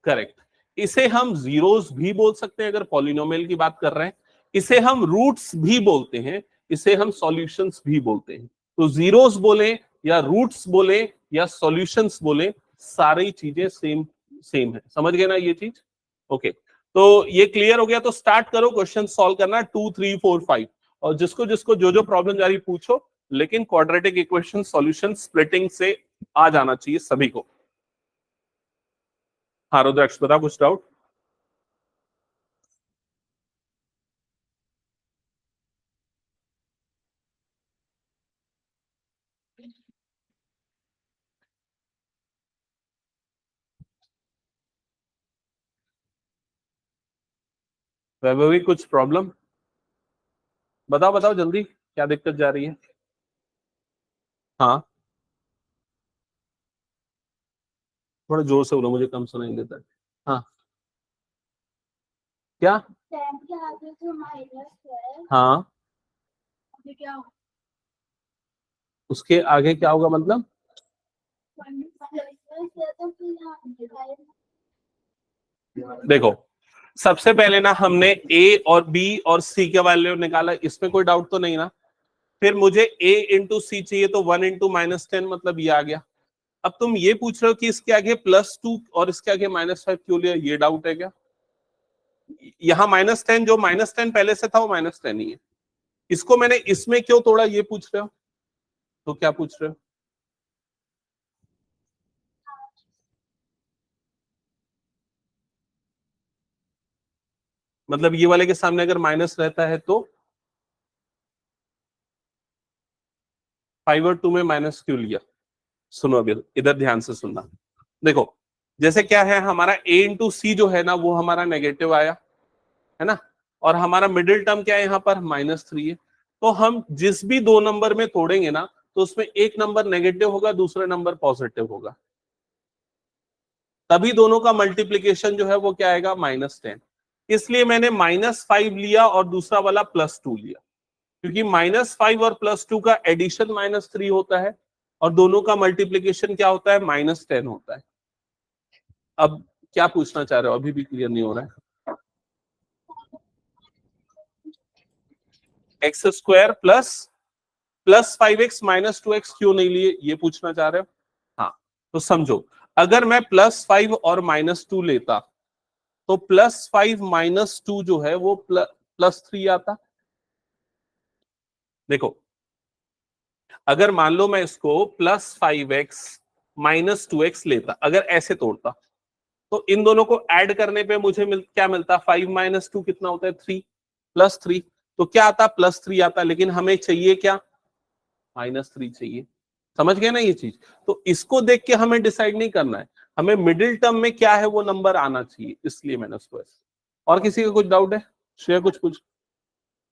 करेक्ट, इसे हम जीरोस भी बोल सकते हैं अगर पॉलिनोमियल की बात कर रहे हैं, इसे हम रूट्स भी बोलते हैं, इसे हम सॉल्यूशंस भी बोलते हैं। तो जीरोस बोले या रूट्स बोले या सॉल्यूशंस बोले, सारी चीजें सेम सेम है। समझ गए ना ये चीज। ओके, तो ये क्लियर हो गया। तो स्टार्ट करो क्वेश्चन सॉल्व करना 2 3 4 5, और जिसको जिसको जो जो प्रॉब्लम जा रही पूछो, लेकिन क्वाड्रेटिक इक्वेशन सॉल्यूशन स्प्लिटिंग से आ जाना चाहिए सभी को। हाँ रुद्राक्ष बताओ, कुछ डाउट। वैभवी कुछ प्रॉब्लम? बताओ बताओ जल्दी, क्या दिक्कत जा रही है? हाँ, थोड़ा जोर से बोलो, मुझे कम सुनाई देता है। हाँ, क्या? 10 के आगे जो माइनस है, हाँ, क्या उसके आगे क्या होगा मतलब? देखो, सबसे पहले ना हमने ए और बी और सी के वैल्यू निकाला, इसमें कोई डाउट तो नहीं ना? फिर मुझे a इंटू सी चाहिए, तो 1 इंटू -10 मतलब ये आ गया। अब तुम ये पूछ रहे हो कि इसके आगे +2 और इसके आगे -5 क्यों लिया, ये डाउट है क्या? यहाँ -10, जो -10 पहले से था वो -10 ही है। इसको मैंने इसमें क्यों तोड़ा, ये पूछ रहे हो? तो क्या पूछ रहे हो? मतलब ये वाले के सामने अगर माइनस रहता है तो 5 और 2 में माइनस क्यों लिया? सुनो अभी, इधर ध्यान से सुनना। देखो, जैसे क्या है, हमारा a इंटू सी जो है ना, वो हमारा नेगेटिव आया है ना, और हमारा मिडिल टर्म क्या है यहाँ पर, -3 है। तो हम जिस भी दो नंबर में तोड़ेंगे ना, तो उसमें एक नंबर नेगेटिव होगा, दूसरा नंबर पॉजिटिव होगा, तभी दोनों का मल्टीप्लीकेशन जो है वो क्या आएगा, -10। इसलिए मैंने -5 लिया और दूसरा वाला +2 लिया, क्योंकि -5 और +2 का एडिशन -3 होता है और दोनों का मल्टीप्लीकेशन क्या होता है, -10 होता है। अब क्या पूछना चाह रहे हो, अभी भी क्लियर नहीं हो रहा है? x² +5x -2x क्यों नहीं लिए, ये पूछना चाह रहे हो? हाँ, तो समझो, अगर मैं +5 और -2 लेता, तो +5 -2 जो है वो +3 आता। देखो, अगर मान लो मैं इसको +5x -2x लेता, अगर ऐसे तोड़ता, तो इन दोनों को ऐड करने पे मुझे क्या मिलता, 5 -2 कितना होता है, 3, +3, तो क्या आता, +3 आता, लेकिन हमें चाहिए क्या, -3 चाहिए। समझ गए ना ये चीज? तो इसको देख के हमें डिसाइड नहीं करना है, हमें मिडिल टर्म में क्या है वो नंबर आना चाहिए, इसलिए मैंने उसको ऐसे। और किसी का कुछ डाउट है? श्रेया कुछ पूछ।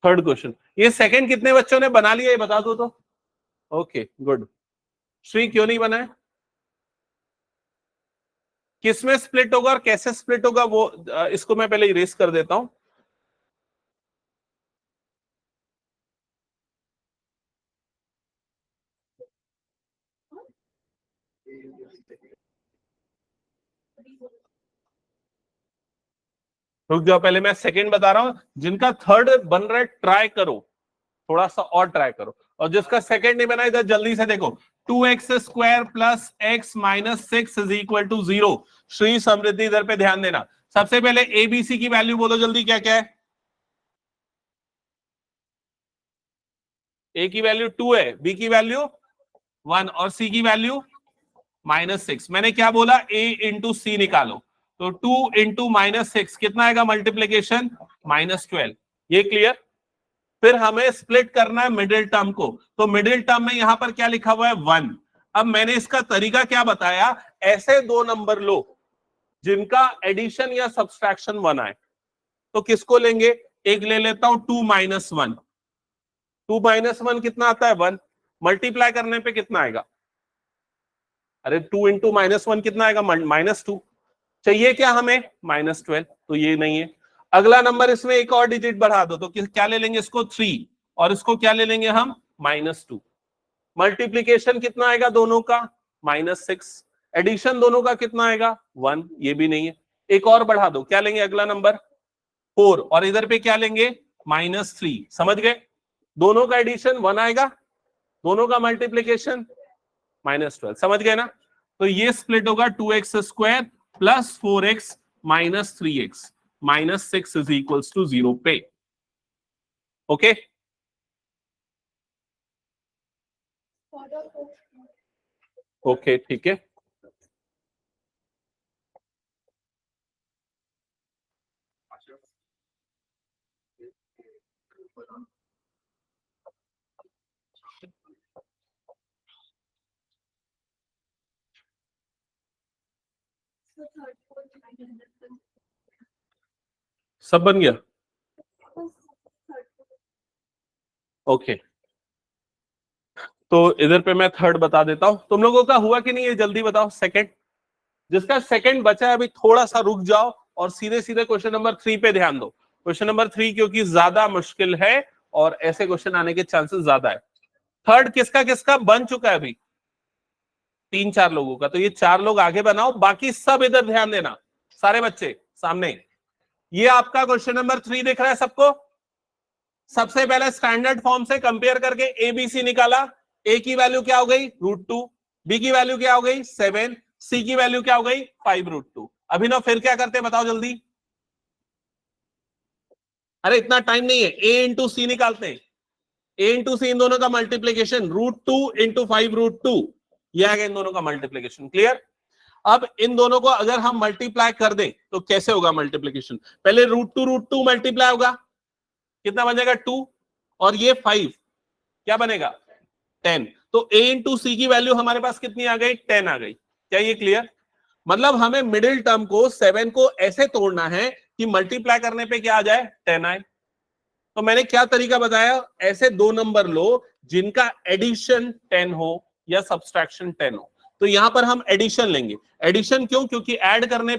थर्ड क्वेश्चन, ये सेकंड कितने बच्चों ने बना लिया, ये बता दो तो। Okay good. श्री क्यों नहीं बना है? किसमें स्प्लिट होगा और कैसे स्प्लिट होगा वो, इसको मैं पहले इरेज कर देता हूं। रुक जाओ, पहले मैं सेकंड बता रहा हूं। जिनका थर्ड बन रहा है ट्राई करो, थोड़ा सा और ट्राई करो, और जिसका सेकंड नहीं बना इधर जल्दी से देखो। 2x² + x - 6 = 0। श्री समृद्धि, इधर पे ध्यान देना। सबसे पहले एबीसी की वैल्यू बोलो जल्दी, क्या क्या है? ए की वैल्यू 2 है, बी की वैल्यू 1 और सी की वैल्यू -6। मैंने क्या बोला, a इंटू सी निकालो, तो 2 इंटू -6 कितना आएगा मल्टीप्लीकेशन, -12। ये क्लियर? फिर हमें स्प्लिट करना है मिडिल टर्म को, तो मिडिल टर्म में यहां पर क्या लिखा हुआ है, 1। अब मैंने इसका तरीका क्या बताया, ऐसे दो नंबर लो जिनका एडिशन या सब्सट्रैक्शन 1 आए, तो किसको लेंगे? एक ले लेता हूं 2 - 1। 2 - 1 कितना आता है, 1। मल्टीप्लाई करने पे कितना आएगा? अरे 2 इंटू -1 कितना आएगा, -2। चाहिए क्या हमें, -12, तो ये नहीं है। अगला नंबर, इसमें एक और डिजिट बढ़ा दो, तो क्या ले लेंगे इसको, 3, और इसको क्या ले लेंगे हम, -2। मल्टीप्लीकेशन कितना आएगा दोनों का, -6। एडिशन दोनों का कितना आएगा, 1, ये भी नहीं है। एक और बढ़ा दो, क्या लेंगे अगला नंबर, 4, और इधर पे क्या लेंगे, -3। समझ गए? दोनों का एडिशन 1 आएगा, दोनों का मल्टीप्लीकेशन -12। समझ गए ना? तो ये स्प्लिट होगा 2x² +4x - 3x -6 = 0 पे। ओके, ओके ठीक है। सब बन गया? ओके, तो इधर पे मैं थर्ड बता देता हूं। तुम लोगों का हुआ कि नहीं ये जल्दी बताओ। सेकंड, जिसका सेकंड बचा है अभी थोड़ा सा रुक जाओ और सीधे सीधे क्वेश्चन नंबर 3 पे ध्यान दो। क्वेश्चन नंबर 3 क्योंकि ज्यादा मुश्किल है और ऐसे क्वेश्चन आने के चांसेस ज्यादा है। थर्ड किसका किसका बन चुका है अभी? 3-4 लोगों का। तो ये 4 लोग आगे बनाओ, बाकी सब इधर ध्यान देना, सारे बच्चे सामने। ये आपका क्वेश्चन नंबर 3 दिख रहा है सबको? सबसे पहले स्टैंडर्ड फॉर्म से कंपेयर करके एबीसी निकाला। ए की वैल्यू क्या हो गई? √2। बी की वैल्यू क्या हो गई? 7। सी की वैल्यू क्या हो गई? 5√2। अभिनव फिर क्या करते हैं बताओ जल्दी। अरे इतना टाइम नहीं है, ए इंटू सी निकालते हैं। ए इंटू सी, इन दोनों का मल्टीप्लीकेशन, √2 इंटू 5√2, ये आ गया इन दोनों का मल्टीप्लीकेशन। क्लियर? अब इन दोनों को अगर हम मल्टीप्लाई कर दें तो कैसे होगा मल्टीप्लीकेशन? पहले √2 मल्टीप्लाई होगा, कितना बनेगा? 2, और ये 5, क्या बनेगा? 10। तो ए इंटू सी की वैल्यू हमारे पास कितनी आ गई? 10 आ गई। क्या ये क्लियर? मतलब हमें मिडिल टर्म को 7 को ऐसे तोड़ना है कि मल्टीप्लाई करने पे क्या आ जाए? 10 आए। तो मैंने क्या तरीका बताया? ऐसे दो नंबर लो जिनका एडिशन 10 हो या सब्सट्रैक्शन 10 हो। तो यहां पर हम एडिशन लेंगे। एडिशन क्यों? क्योंकि ऐड करने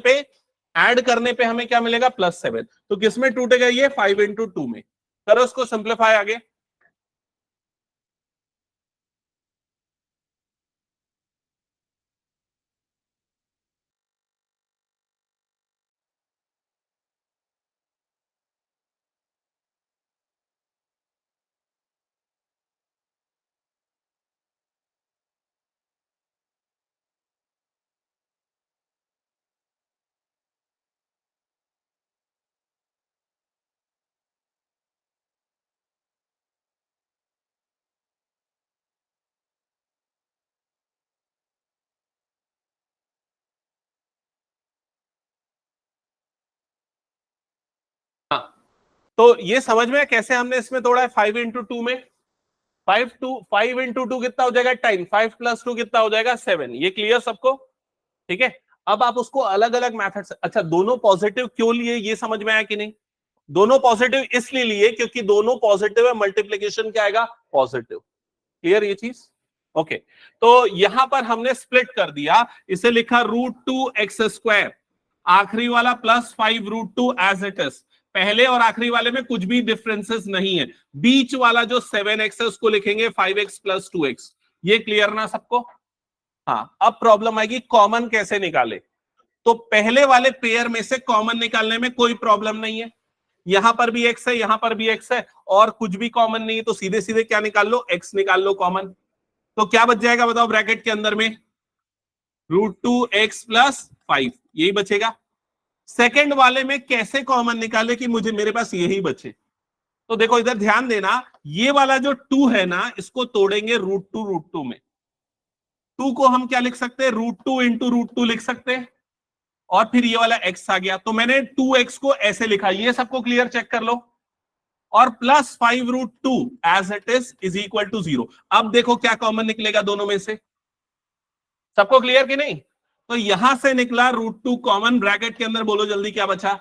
पे हमें क्या मिलेगा? +7। तो किसमें टूटेगा ये? 5 × 2 में। करो उसको सिंप्लीफाई आगे। हाँ, तो ये समझ में कैसे हमने इसमें तोड़ा है? 5 × 2 में। 5 × 2 कितना हो जाएगा? 10। 5 + 2 कितना हो जाएगा? 7। ये क्लियर सबको? ठीक है। अब आप उसको अलग अलग मेथड से, अच्छा दोनों पॉजिटिव क्यों लिए ये समझ में आया कि नहीं? दोनों पॉजिटिव इसलिए लिए क्योंकि दोनों पॉजिटिव है, मल्टीप्लीकेशन क्या आएगा? पॉजिटिव। क्लियर ये चीज? ओके, तो यहां पर हमने स्प्लिट कर दिया, इसे लिखा √2x², आखिरी वाला +5 √2 एज इट इज। पहले और आखिरी वाले में कुछ भी डिफरेंसेस नहीं है। बीच वाला जो 7x है उसको लिखेंगे 5x + 2x। ये क्लियर ना सबको? हाँ, अब प्रॉब्लम आएगी कॉमन कैसे निकाले। तो पहले वाले पेयर में से कॉमन निकालने में कोई प्रॉब्लम नहीं है। यहां पर भी x है, यहां पर भी x है, और कुछ भी कॉमन नहीं है, तो सीधे सीधे क्या निकाल लो? x निकाल लो कॉमन। तो क्या बच जाएगा बताओ ब्रैकेट के अंदर में? √2x + 5, यही बचेगा। सेकंड वाले में कैसे कॉमन निकाले कि मुझे मेरे पास यही बचे? तो देखो इधर ध्यान देना, ये वाला जो 2 है ना, इसको तोड़ेंगे √2 में। 2 को हम क्या लिख सकते हैं? √2 × √2 लिख सकते हैं, और फिर ये वाला x आ गया। तो मैंने 2x को ऐसे लिखा, ये सबको क्लियर? चेक कर लो। और +5 √2 as it is equal to 0। अब देखो क्या कॉमन निकलेगा दोनों में से। सबको क्लियर कि नहीं? तो यहां से निकला √2 कॉमन, ब्रैकेट के अंदर बोलो जल्दी क्या बचा?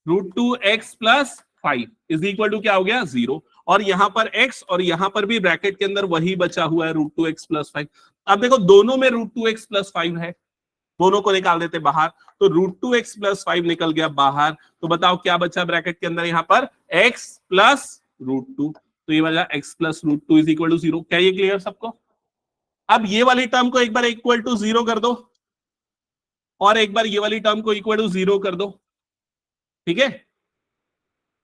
√2x + 5 इज इक्वल टू क्या हो गया? 0। और यहां पर x, और यहां पर भी ब्रैकेट के अंदर वही बचा हुआ है, √2x + 5। अब देखो दोनों में √2x + 5 है, दोनों को निकाल देते बाहर। तो √2x + 5 निकल गया बाहर। तो बताओ क्या बचा ब्रैकेट के अंदर? यहां पर x + √2। तो ये वाला x + √2 इज इक्वल टू 0। क्या ये क्लियर सबको? अब ये वाली टर्म को एक बार इक्वल टू 0 कर दो, और एक बार ये वाली टर्म को इक्वल टू 0 कर दो। ठीक है,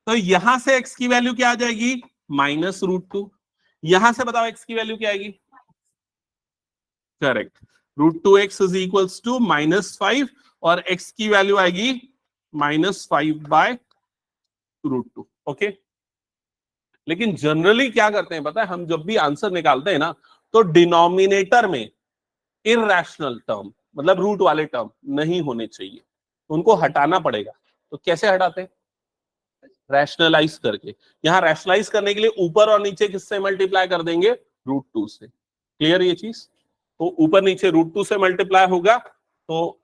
तो यहां से x की वैल्यू क्या आ जाएगी? -√2। यहां से बताओ x की वैल्यू क्या आएगी? Correct, √2x is equals to -5, और x की वैल्यू आएगी -5/√2। ओके, लेकिन जनरली क्या करते हैं पता है? हम जब भी आंसर निकालते हैं ना, तो डिनोमिनेटर में इररेशनल टर्म, मतलब रूट वाले टर्म नहीं होने चाहिए, उनको हटाना पड़ेगा। तो कैसे हटाते हैं? रैशनलाइज करके। यहां रैशनलाइज करने के लिए ऊपर और नीचे किससे मल्टीप्लाई कर देंगे? √2 से। क्लियर ये चीज? तो ऊपर नीचे √2 से मल्टीप्लाई होगा, तो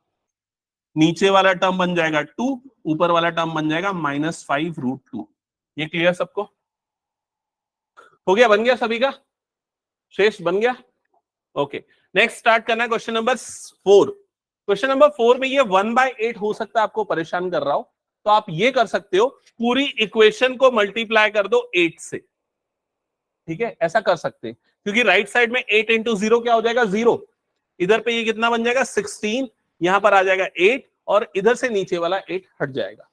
नीचे वाला टर्म बन जाएगा 2, ऊपर वाला टर्म बन जाएगा -5 √2। ये क्लियर सबको? हो गया, बन गया सभी का, शेष बन गया। ओके, नेक्स्ट स्टार्ट करना है क्वेश्चन नंबर 4। क्वेश्चन नंबर 4 में ये 1/8 हो सकता है आपको परेशान कर रहा हो, तो आप ये कर सकते हो, पूरी इक्वेशन को मल्टीप्लाई कर दो 8 से। ठीक है, ऐसा कर सकते हैं, क्योंकि राइट साइड में 8 इंटू 0 क्या हो जाएगा, 0। इधर पे ये कितना बन जाएगा, 16, यहां पर आ जाएगा 8, और इधर से नीचे वाला 8 हट जाएगा।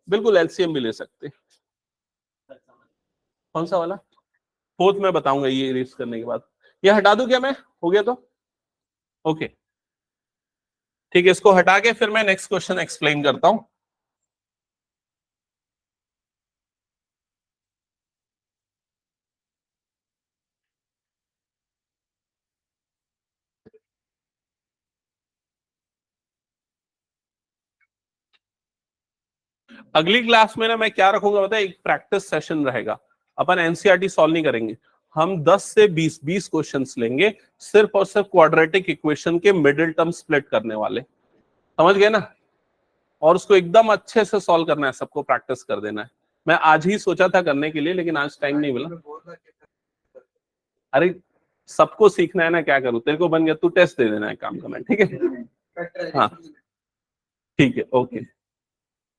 बिल्कुल एलसीएम भी ले सकते हैं। कौन सा वाला, फोर्थ में बताऊंगा ये इरेज करने के बाद। ये हटा दूं क्या मैं, हो गया तो ओके ठीक है, इसको हटा के फिर मैं नेक्स्ट क्वेश्चन एक्सप्लेन करता हूं। अगली क्लास में ना मैं क्या रखूंगा पता है, एक प्रैक्टिस सेशन रहेगा। अपन एनसीईआरटी सॉल्व नहीं करेंगे, हम 10 से 20 क्वेश्चंस लेंगे, सिर्फ और सिर्फ क्वाड्रेटिक इक्वेशन के मिडिल टर्म स्प्लिट करने वाले, समझ गए ना। और उसको एकदम अच्छे से सॉल्व करना है, सबको प्रैक्टिस कर देना है। मैं आज ही सोचा था करने के लिए, लेकिन आज टाइम नहीं मिला। अरे सबको सीखना है ना, क्या करूं, तेरे को बन गया, तू टेस्ट दे देना है, काम करना है, ठीक है। हाँ ठीक है, ओके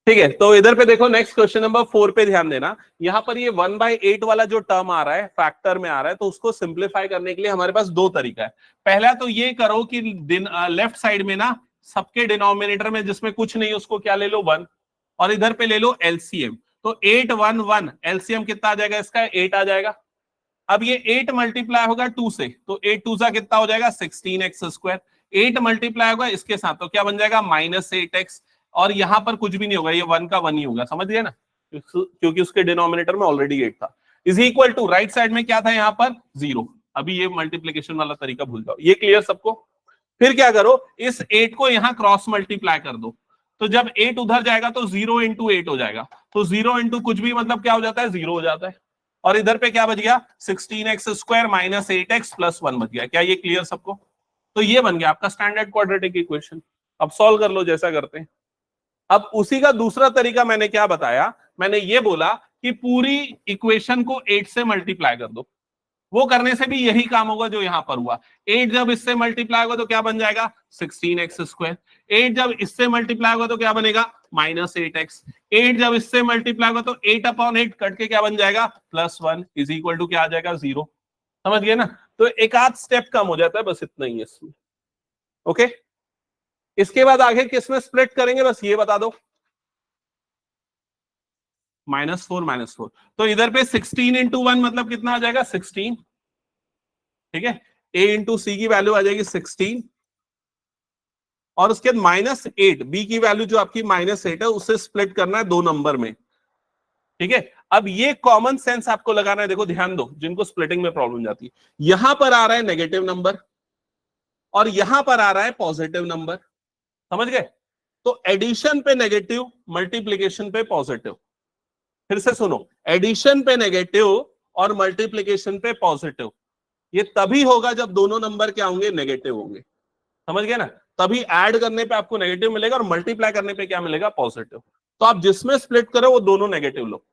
ठीक है। तो इधर पे देखो, नेक्स्ट क्वेश्चन नंबर 4 पे ध्यान देना। यहाँ पर ये 1/8 वाला जो टर्म आ रहा है, फैक्टर में आ रहा है, तो उसको सिंप्लीफाई करने के लिए हमारे पास दो तरीका है। पहला तो ये करो कि लेफ्ट साइड में ना सबके डिनोमिनेटर में जिसमें कुछ नहीं उसको क्या ले लो, 1, और इधर पे ले लो एलसीएम। तो 8 1 1, एलसीएम कितना आ जाएगा इसका, 8 आ जाएगा। अब ये 8 मल्टीप्लाई होगा 2 से, तो 8 2 सा कितना हो जाएगा, 16x²। 8 मल्टीप्लाई होगा इसके साथ, तो क्या बन जाएगा, -8x। और यहां पर कुछ भी नहीं होगा, ये 1 का 1 ही होगा, समझ गए ना, क्योंकि उसके डिनोमिनेटर में ऑलरेडी 8 था। Is equal to, right side में क्या था यहाँ पर, 0। अभी ये मल्टीप्लीकेशन वाला तरीका भूल जाओ, ये क्लियर सबको। फिर क्या करो, इस 8 को यहां क्रॉस मल्टीप्लाई कर दो, तो जब 8 उधर जाएगा तो 0 इंटू 8 हो जाएगा। तो 0 इंटू कुछ भी मतलब क्या हो जाता है, 0 हो जाता है। और इधर पे क्या बच गया, 16x² माइनस 8x प्लस 1 बच गया। क्या ये क्लियर सबको। तो ये बन गया आपका स्टैंडर्ड क्वाड्रेटिक इक्वेशन। अब सॉल्व कर लो जैसा करते हैं। अब उसी का दूसरा तरीका मैंने क्या बताया, मैंने ये बोला कि पूरी इक्वेशन को 8 से मल्टीप्लाई कर दो। वो करने से भी यही काम होगा जो यहां पर हुआ। 8 जब इससे मल्टीप्लाई होगा तो क्या बन जाएगा, 16x²। 8 जब इससे मल्टीप्लाई होगा तो क्या बनेगा, -8x। 8 जब इससे मल्टीप्लाई होगा तो 8/8 कट के क्या बन जाएगा, +1 इज इक्वल टू क्या आ जाएगा, 0। समझ गए ना। तो एक आध स्टेप कम हो जाता है, बस इतना ही है इसमें। ओके, इसके बाद आगे किसमें स्प्लिट करेंगे बस ये बता दो। -4 तो इधर पे 16 इंटू 1 मतलब कितना आ जाएगा, 16। ठीक है, a इंटू सी की वैल्यू आ जाएगी 16, और उसके बाद -8 बी की वैल्यू जो आपकी -8 है, उसे स्प्लिट करना है दो नंबर में। ठीक है, अब ये कॉमन सेंस आपको लगाना है। देखो ध्यान दो, जिनको स्प्लिटिंग में प्रॉब्लम जाती है, यहां पर आ रहा है नेगेटिव नंबर और यहां पर आ रहा है पॉजिटिव नंबर, समझ गए। तो एडिशन पे नेगेटिव, मल्टीप्लीकेशन पे पॉजिटिव। फिर से सुनो, एडिशन पे नेगेटिव और मल्टीप्लीकेशन पे पॉजिटिव, ये तभी होगा जब दोनों नंबर क्या होंगे, नेगेटिव होंगे। समझ गए ना। तभी ऐड करने पे आपको नेगेटिव मिलेगा और मल्टीप्लाई करने पे क्या मिलेगा, पॉजिटिव। तो आप जिसमें स्प्लिट करो वो दोनों नेगेटिव लो।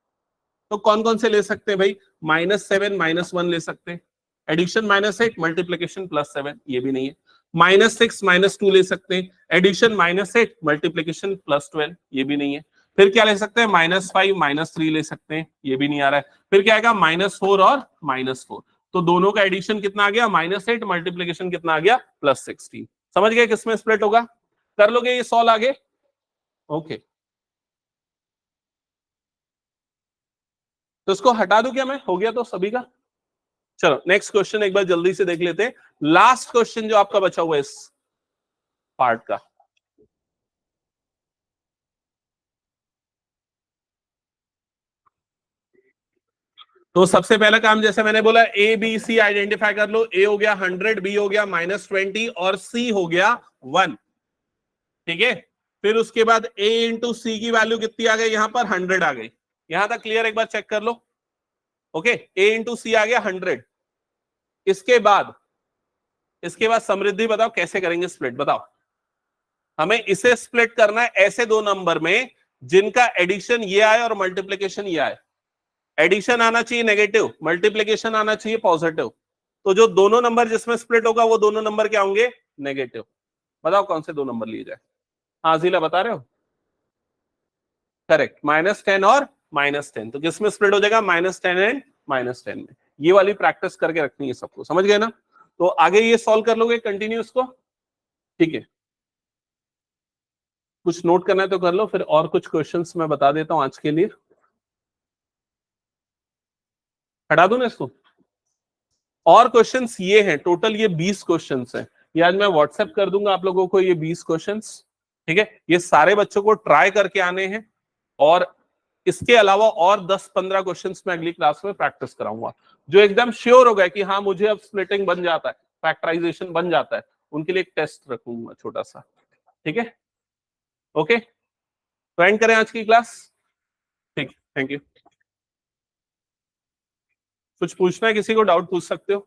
तो कौन कौन से ले सकते हैं भाई, -7 -1 ले सकते हैं, एडिशन -8 मल्टीप्लीकेशन +7, ये भी नहीं है। -6 -2 ले सकते हैं, एडिशन -8 मल्टीप्लीकेशन +12, ये भी नहीं है। फिर क्या ले सकते हैं, -5 -3 ले सकते हैं, ये भी नहीं आ रहा है। फिर क्या आएगा, -4 और -4। तो दोनों का एडिशन कितना आ गया, -8, मल्टीप्लीकेशन कितना आ गया, +16। समझ गए किसमें स्प्लिट होगा। कर लोगे ये सॉल्व आगे। ओके, तो इसको हटा दूं क्या मैं, हो गया तो सभी का। चलो नेक्स्ट क्वेश्चन एक बार जल्दी से देख लेते हैं, लास्ट क्वेश्चन जो आपका बचा हुआ है इस पार्ट का। तो सबसे पहला काम जैसे मैंने बोला, ए बी सी आइडेंटिफाई कर लो। ए हो गया 100, बी हो गया -20 और सी हो गया 1। ठीक है, फिर उसके बाद ए इंटू सी की वैल्यू कितनी आ गई, यहां पर 100 आ गई। यहां तक क्लियर, एक बार चेक कर लो। ओके, ए इंटू सी आ गया 100। इसके बाद समृद्धि बताओ कैसे करेंगे स्प्लिट, बताओ। हमें इसे स्प्लिट करना है ऐसे दो नंबर में जिनका एडिशन ये आए और मल्टीप्लीकेशन ये आए। एडिशन आना चाहिए नेगेटिव, मल्टीप्लीकेशन आना चाहिए पॉजिटिव। तो जो दोनों नंबर जिसमें स्प्लिट होगा वो दोनों नंबर क्या होंगे? नेगेटिव। बताओ कौन से दो नंबर लिए जाए? हाँ जिला बता रहे हो, करेक्ट, -10 और -10। तो किसमें स्प्लिट हो जाएगा? -10 एंड -10 में। ये वाली प्रैक्टिस करके रखनी है सबको, समझ गए ना? तो आगे ये सॉल्व कर लोगे कंटिन्यू इसको, ठीक है? कुछ नोट करना है तो कर लो, फिर और कुछ क्वेश्चंस मैं बता देता हूं आज के लिए। हटा दूं ना इसको? और क्वेश्चंस ये हैं, टोटल ये 20 क्वेश्चंस हैं। ये आज मैं व्हाट्सएप कर दूंगा आप लोगों को ये 20 क्वेश्चंस, ठीक है? ये सारे बच्चों को ट्राई करके आने हैं, और इसके अलावा और 10-15 क्वेश्चंस मैं अगली क्लास में प्रैक्टिस कराऊंगा। जो एकदम श्योर हो गए कि हाँ मुझे अब स्प्लिटिंग बन जाता है, फैक्टराइजेशन बन जाता है, उनके लिए एक टेस्ट रखूंगा छोटा सा, ठीक है? ओके, तो एंड करें आज की क्लास? ठीक, थैंक यू। कुछ पूछना है किसी को? डाउट पूछ सकते हो।